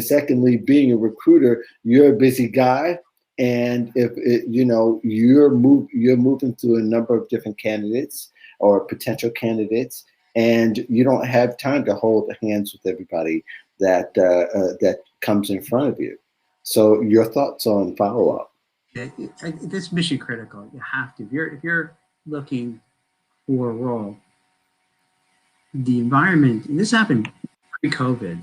secondly, being a recruiter, you're a busy guy. And if you're moving through a number of different candidates or potential candidates, and you don't have time to hold hands with everybody that comes in front of you. So your thoughts on follow up? It's mission critical. You have to. If you're looking for a role, the environment, and this happened pre-COVID,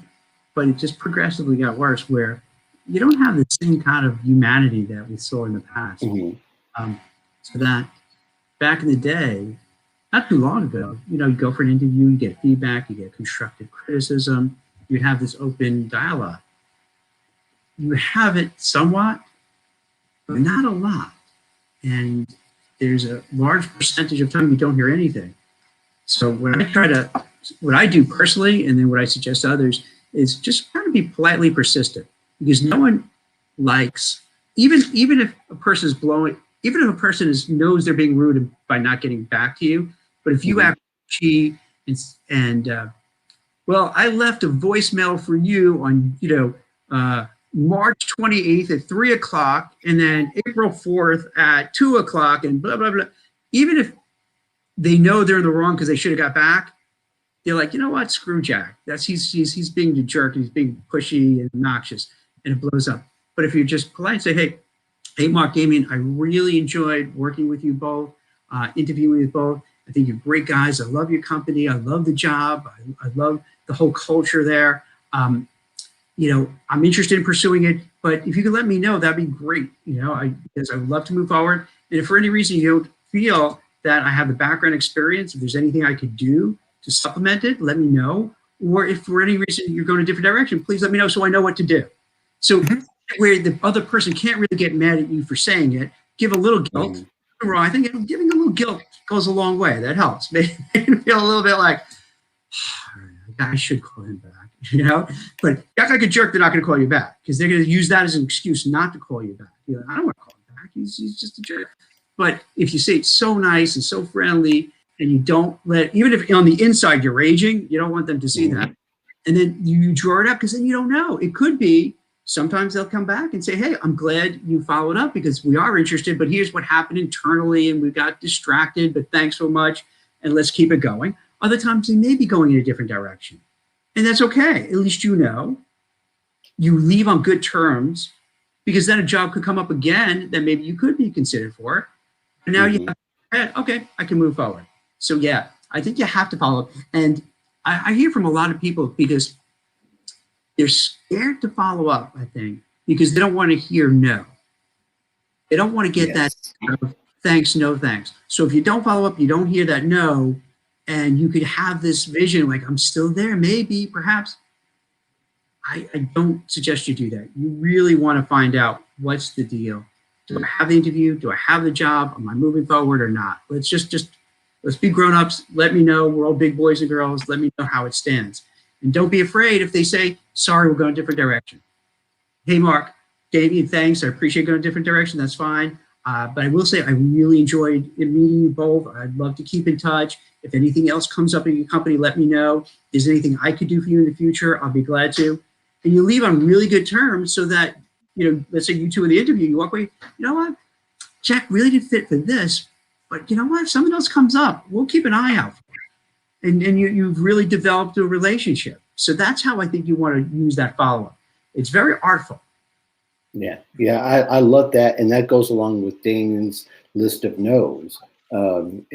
but it just progressively got worse, where you don't have the same kind of humanity that we saw in the past. So that back in the day, not too long ago, you go for an interview, you get feedback, you get constructive criticism, you have this open dialogue. You have it somewhat, but not a lot. And there's a large percentage of time you don't hear anything. So what I do personally, and then what I suggest to others, is just kind of be politely persistent, because no one likes, even if a person is blowing, even if a person knows they're being rude by not getting back to you, but if you act cheap and well, I left a voicemail for you on March 28th at 3 o'clock, and then April 4th at 2 o'clock, and blah blah blah. Even if they know they're in the wrong because they should have got back, they're like, you know what, screw Jack. He's being the jerk, and he's being pushy and obnoxious, and it blows up. But if you're just polite and say, hey, Mark, Damian, I really enjoyed working with you both, interviewing with both. I think you're great guys. I love your company. I love the job. I love the whole culture there. I'm interested in pursuing it, but if you could let me know, that'd be great. Because I would love to move forward. And if for any reason you don't feel that I have the background experience, if there's anything I could do to supplement it, let me know. Or if for any reason you're going a different direction, please let me know so I know what to do. So where the other person can't really get mad at you for saying it, give a little guilt. I think giving a little guilt goes a long way. That helps. Make you feel a little bit like, I should call him back, But act like a jerk, they're not going to call you back, because they're going to use that as an excuse not to call you back. I don't want to call him back. He's just a jerk. But if you say it's so nice and so friendly, and you don't even if on the inside you're raging, you don't want them to see that. And then you draw it up, because then you don't know. It could be, sometimes they'll come back and say, hey, I'm glad you followed up, because we are interested, but here's what happened internally, and we got distracted, but thanks so much, and let's keep it going. Other times they may be going in a different direction. And that's okay. At least you leave on good terms, because then a job could come up again that maybe you could be considered for. And now you have, okay, I can move forward. So yeah, I think you have to follow up. And I hear from a lot of people, because they're scared to follow up, I think, because they don't want to hear no. They don't want to get that thanks, no thanks. So if you don't follow up, you don't hear that no, and you could have this vision like, I'm still there, maybe, perhaps. I don't suggest you do that. You really want to find out, what's the deal? Do I have the interview? Do I have the job? Am I moving forward or not? Let's let's be grown-ups. Let me know. We're all big boys and girls. Let me know how it stands. And don't be afraid if they say, sorry, we're going a different direction. Hey, Mark, Damian, thanks. I appreciate going a different direction. That's fine. But I will say I really enjoyed meeting you both. I'd love to keep in touch. If anything else comes up in your company, let me know. If there's anything I could do for you in the future, I'll be glad to. And you leave on really good terms, so that, let's say you two in the interview, you walk away, you know what? Jack really did fit for this, but you know what? If something else comes up, we'll keep an eye out for it. And you've really developed a relationship. So that's how I think you want to use that follow-up. It's very artful. Yeah, I love that, and that goes along with Damian's list of no's. And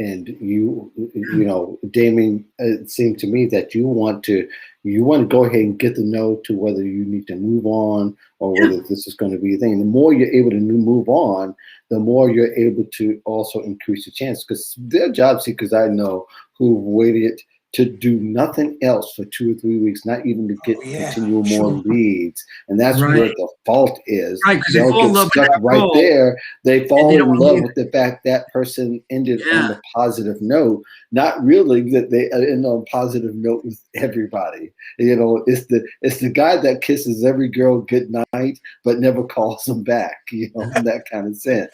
Damian, it seemed to me that you want to go ahead and get the no to whether you need to move on or whether this is going to be a thing. The more you're able to move on, the more you're able to also increase the chance. Because there are job seekers I know who've waited to do nothing else for 2 or 3 weeks, not even to get continue more leads. And that's where the fault is. Right, because they fall in love with that right there. They fall in love with the fact that person ended on a positive note, not really that they end on a positive note with everybody. It's the guy that kisses every girl goodnight but never calls them back, in that kind of sense.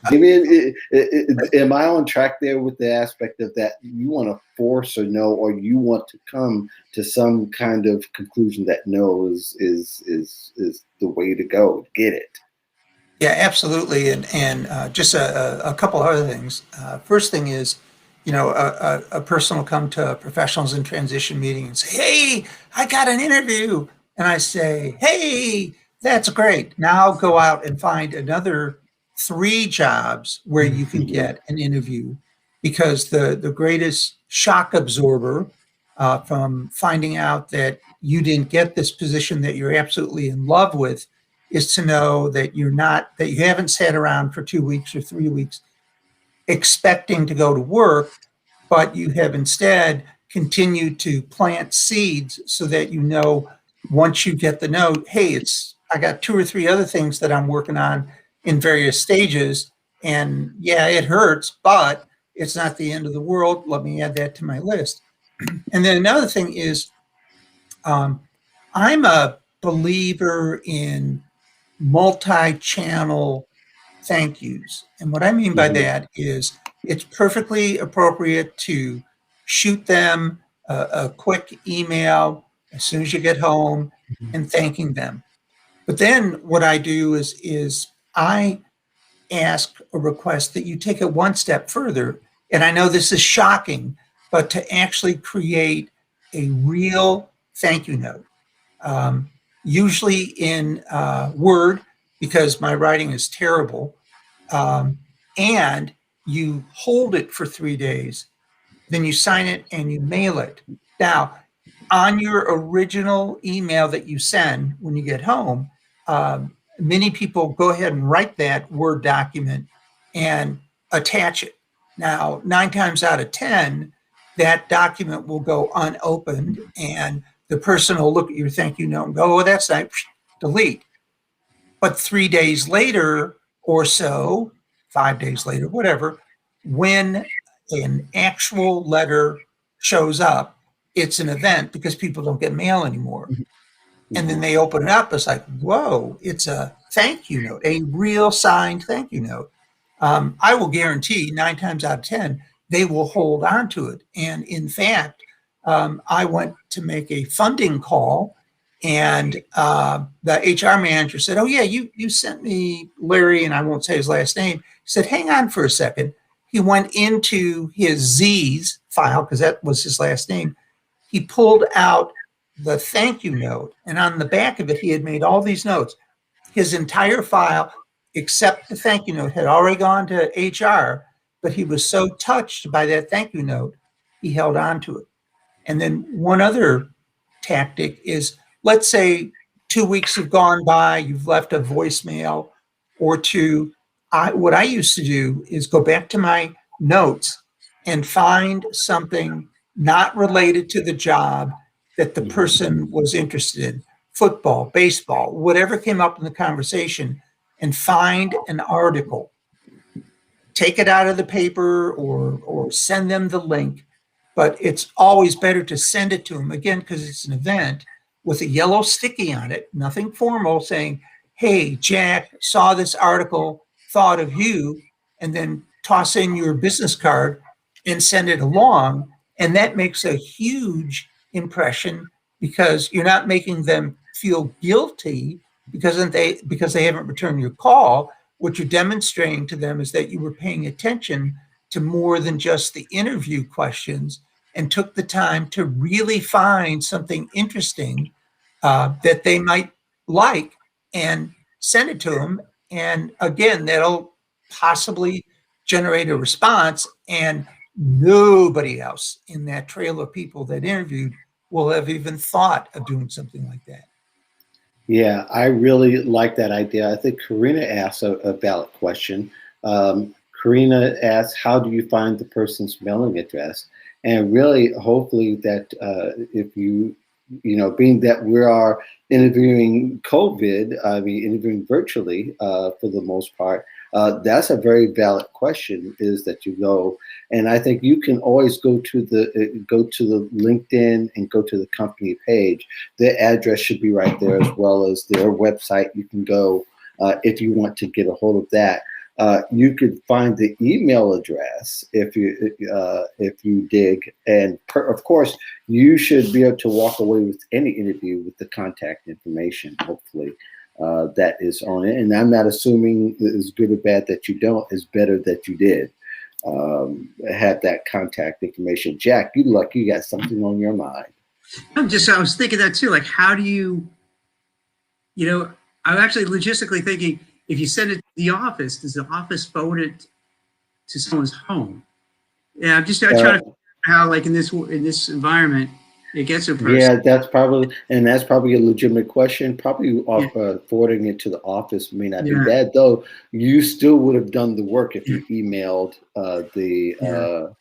I mean, am I on track there with the aspect of that you want to force a no, or you want to come to some kind of conclusion that no is the way to go. Get it. Yeah, absolutely. And just a couple other things. First thing is, a person will come to a professionals in transition meeting and say, "Hey, I got an interview," and I say, "Hey, that's great. Now go out and find another 3 jobs where you can Mhm. get an interview," because the greatest shock absorber from finding out that you didn't get this position that you're absolutely in love with is to know that you haven't sat around for 2 weeks or 3 weeks expecting to go to work, but you have instead continued to plant seeds so that once you get the note, hey, I got 2 or 3 other things that I'm working on in various stages, and yeah, it hurts, but it's not the end of the world. Let me add that to my list. And then another thing is, um, I'm a believer in multi-channel thank yous. And what I mean by Mhm. that is it's perfectly appropriate to shoot them a quick email as soon as you get home and thanking them. But then what I do is I ask a request that you take it one step further. And I know this is shocking, but to actually create a real thank you note, usually in Word, because my writing is terrible, um, and you hold it for 3 days, then you sign it and you mail it. Now, on your original email that you send when you get home, many people go ahead and write that Word document and attach it. Now, 9 times out of 10, that document will go unopened, and the person will look at your thank you note and go, "Oh, that's nice," delete. But 3 days later or so, 5 days later, whatever, when an actual letter shows up, it's an event because people don't get mail anymore. And then Mhm. they open it up. It's like, whoa, it's a thank you note, a real signed thank you note. I will guarantee 9 times out of 10, they will hold on to it. And in fact, I went to make a funding call, and the HR manager said, "Oh, yeah, you sent me Larry," and I won't say his last name. He said, "Hang on for a second." He went into his Z's file, because that was his last name. He pulled out the thank you note, and on the back of it, he had made all these notes. His entire file, except the thank you note, had already gone to HR, but he was so touched by that thank you note, he held on to it. And then one other tactic is, let's say 2 weeks have gone by, you've left a voicemail or two. What I used to do is go back to my notes and find something not related to the job that the Mhm. person was interested in: football, baseball, whatever came up in the conversation, and find an article, take it out of the paper, or send them the link. But it's always better to send it to them, again, because it's an event, with a yellow sticky on it, nothing formal, saying, "Hey, Jack, saw this article, thought of you," and then toss in your business card and send it along. And that makes a huge impression, because you're not making them feel guilty because they haven't returned your call. What you're demonstrating to them is that you were paying attention to more than just the interview questions, and took the time to really find something interesting that they might like, and send it to them. And again, that'll possibly generate a response, and nobody else in that trail of people that interviewed will have even thought of doing something like that. Yeah, I really like that idea. I think Karina asked a valid question. Karina asked, "How do you find the person's mailing address?" And really, hopefully, that if being that we are interviewing COVID, I mean, interviewing virtually for the most part, that's a very valid question. Is that you go, and I think you can always go to the LinkedIn and go to the company page. Their address should be right there, as well as their website. You can go if you want to get a hold of that. You could find the email address if you dig, and of course, you should be able to walk away with any interview with the contact information. Hopefully, that is on it. And I'm not assuming it's good or bad that you don't. It's better that you did have that contact information. Jack, you look, you got something on your mind. I was thinking that too. Like, how do you know, I'm actually logistically thinking, if you send it to the office, does the office forward it to someone's home? Yeah, I'm trying to figure out how, like, in this environment, it gets a person. Yeah, that's probably a legitimate question. Probably forwarding it to the office may not be bad, though. You still would have done the work if you emailed the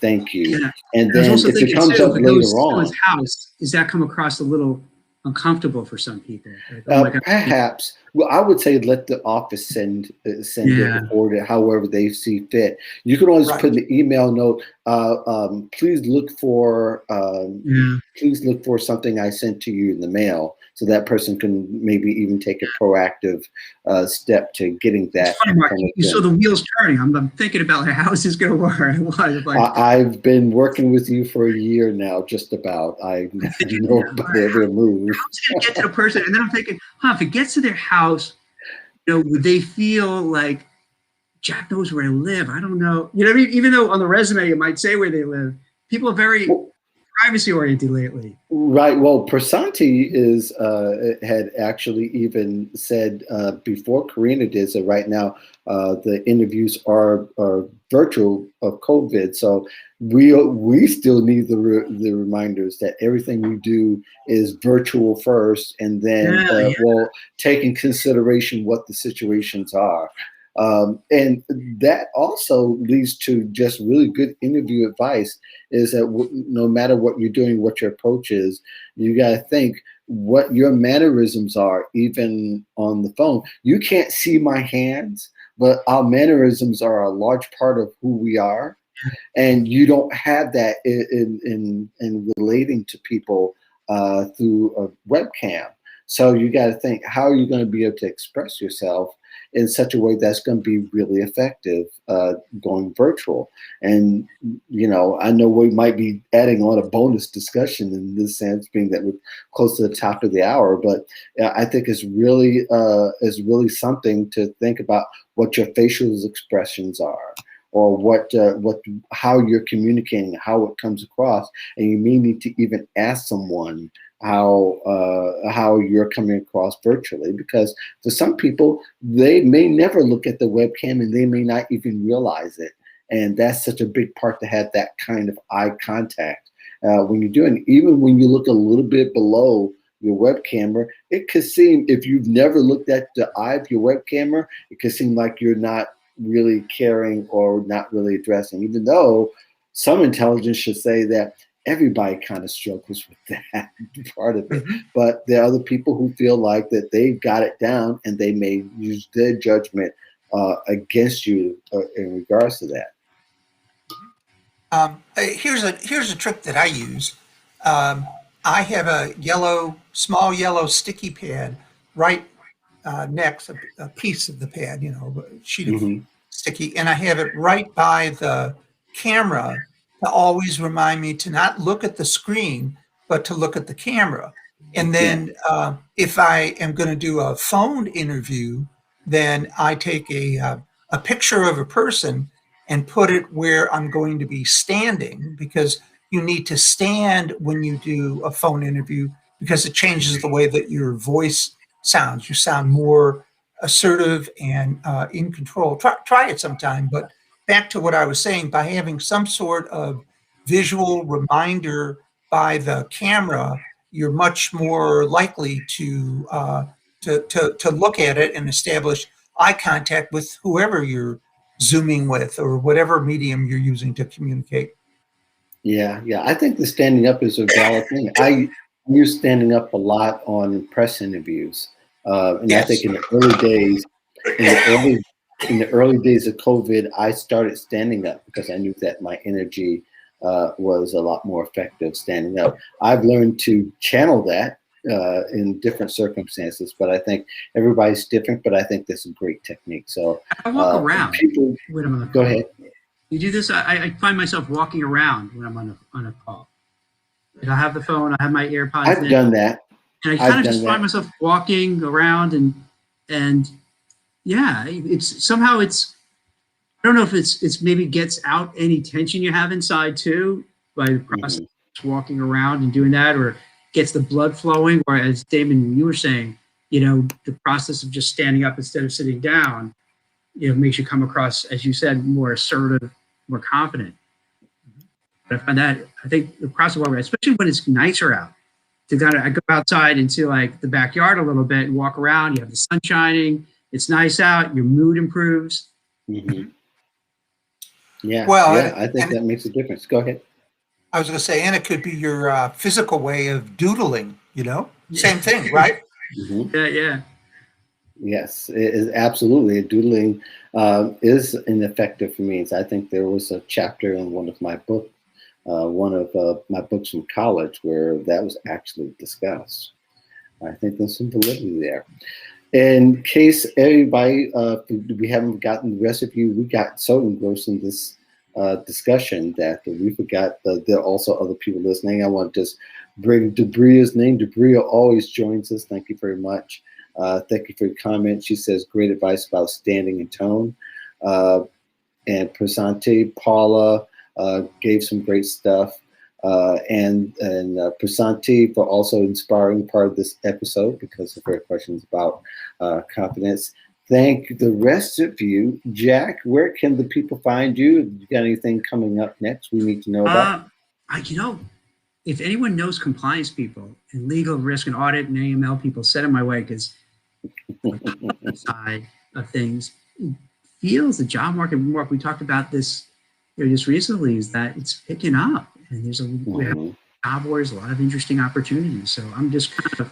thank you, and then if it comes up later on, house, does that come across a little uncomfortable for some people? Perhaps. Well, I would say let the office send it or it however they see fit. You can always put in the email note. Please look for something I sent to you in the mail, so that person can maybe even take a proactive step to getting that. You saw the wheels turning. I'm thinking about how is this going to work. I've been working with you for a year now, just about. I know about every move. How's it going to get to the person? And then I'm thinking, if it gets to their house, would they feel like Jack knows where I live? I don't know. You know what I mean? Even though on the resume it might say where they live, people are very privacy oriented lately. Right. Well, Prasanti had actually even said before Karina did. So right now, the interviews are virtual of COVID. So we still need the reminders that everything we do is virtual first, and then we'll take in consideration what the situations are. And that also leads to just really good interview advice, is that no matter what you're doing, what your approach is, you got to think what your mannerisms are, even on the phone. You can't see my hands, but our mannerisms are a large part of who we are. And you don't have that in relating to people through a webcam. So you got to think, how are you going to be able to express yourself in such a way that's going to be really effective going virtual? And, I know we might be adding on a bonus discussion in this sense, being that we're close to the top of the hour, but I think it's really something to think about what your facial expressions are, or how you're communicating, how it comes across. And you may need to even ask someone how you're coming across virtually, because for some people, they may never look at the webcam and they may not even realize it. And that's such a big part, to have that kind of eye contact when you're doing, even when you look a little bit below your web camera, it could seem, if you've never looked at the eye of your web camera, it could seem like you're not really caring or not really addressing, even though some intelligence should say that everybody kind of struggles with that part of it. But there are other people who feel like that they've got it down, and they may use their judgment against you in regards to that. Here's a trick that I use. I have a small yellow sticky pad right next, a piece of the pad, a sheet of sticky, and I have it right by the camera to always remind me to not look at the screen, but to look at the camera. And then if I am going to do a phone interview, then I take a picture of a person and put it where I'm going to be standing, because you need to stand when you do a phone interview, because it changes the way that your voice sounds. You sound more assertive and in control. Try it sometime. But back to what I was saying, by having some sort of visual reminder by the camera, you're much more likely to look at it and establish eye contact with whoever you're Zooming with, or whatever medium you're using to communicate. Yeah. I think the standing up is a valid thing. I use standing up a lot on press interviews, and I think in the early days of COVID, I started standing up because I knew that my energy was a lot more effective standing up. I've learned to channel that in different circumstances. But I think everybody's different. But I think this is a great technique. So I walk around. People, when I'm on the go call. ahead. You do this. I find myself walking around when I'm on a call. Like I have the phone. I have my AirPods. I've done that. And I kind of just find myself walking around and yeah, it's somehow it's. I don't know if it's maybe gets out any tension you have inside too by the process of walking around and doing that, or gets the blood flowing. Or as Damon, you were saying, the process of just standing up instead of sitting down, makes you come across, as you said, more assertive, more confident. But I think the process of walking, especially when it's nicer out, I go outside into like the backyard a little bit and walk around. You have the sun shining. It's nice out. Your mood improves. Mm-hmm. Yeah, Well, I think that makes a difference. Go ahead. I was going to say, and it could be your physical way of doodling, Same thing, right? Mm-hmm. Yeah. Yes, it is absolutely. Doodling is an effective means. I think there was a chapter in one of my books from college where that was actually discussed. I think there's some validity there. In case everybody, we haven't gotten the rest of you, we got so engrossed in this discussion that we forgot there are also other people listening. I want to just bring Debria's name. Debria always joins us. Thank you very much. Thank you for your comment. She says, great advice about standing and tone. And Prasanti, Paula gave some great stuff. And Prasanti for also inspiring part of this episode because of her questions about confidence. Thank the rest of you. Jack, where can the people find you? You got anything coming up next we need to know about? If anyone knows compliance people and legal risk and audit and AML people, send them my way, because side of things feels the job market more. We talked about this just recently, is that it's picking up, and there's we have job wars, a lot of interesting opportunities. So I'm just kind of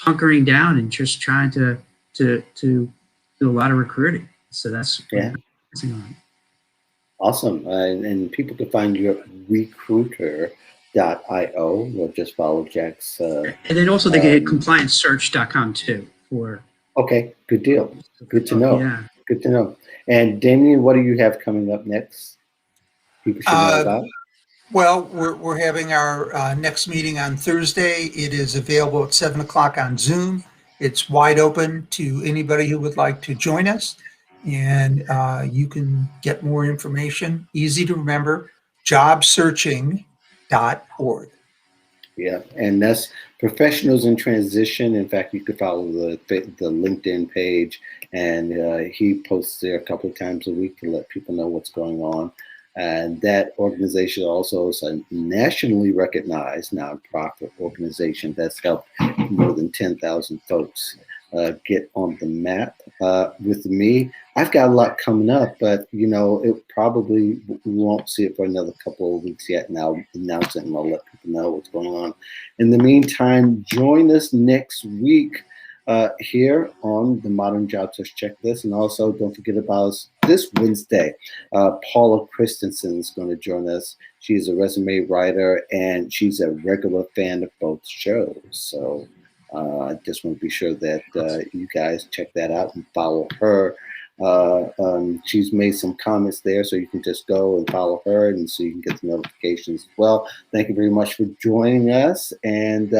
hunkering down and just trying to do a lot of recruiting. So that's what I'm focusing on. Awesome. And people can find you at recruiter.io, or just follow Jack's. And then also they can hit compliancesearch.com too. Okay, good deal. Good to know. Yeah. Good to know. And Damian, what do you have coming up next? People should know about. Well, we're having our next meeting on Thursday. It is available at 7:00 on Zoom. It's wide open to anybody who would like to join us. And you can get more information, easy to remember, jobsearching.org. Yeah, and that's Professionals in Transition. In fact, you could follow the LinkedIn page, and he posts there a couple of times a week to let people know what's going on. And that organization also is a nationally recognized nonprofit organization that's helped more than 10,000 folks get on the map. With me, I've got a lot coming up, but it probably we won't see it for another couple of weeks yet. And I'll announce it and I'll let people know what's going on. In the meantime, join us next week here on the Modern Job Search Checklist. And also don't forget about us this Wednesday. Paula Christensen is going to join us. She's a resume writer and she's a regular fan of both shows. So I just want to be sure that you guys check that out and follow her. She's made some comments there, so you can just go and follow her, and so you can get the notifications as well. Thank you very much for joining us, and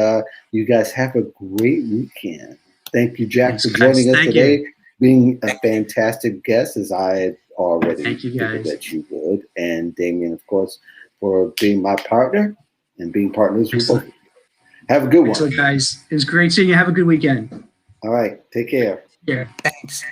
you guys have a great weekend. Thank you, Jack, for joining us today, being a fantastic guest, as I had already figured that you would, and Damian, of course, for being my partner and being partners with both. Have a good one. Excellent, guys. It was great seeing you. Have a good weekend. All right. Take care. Yeah. Thanks.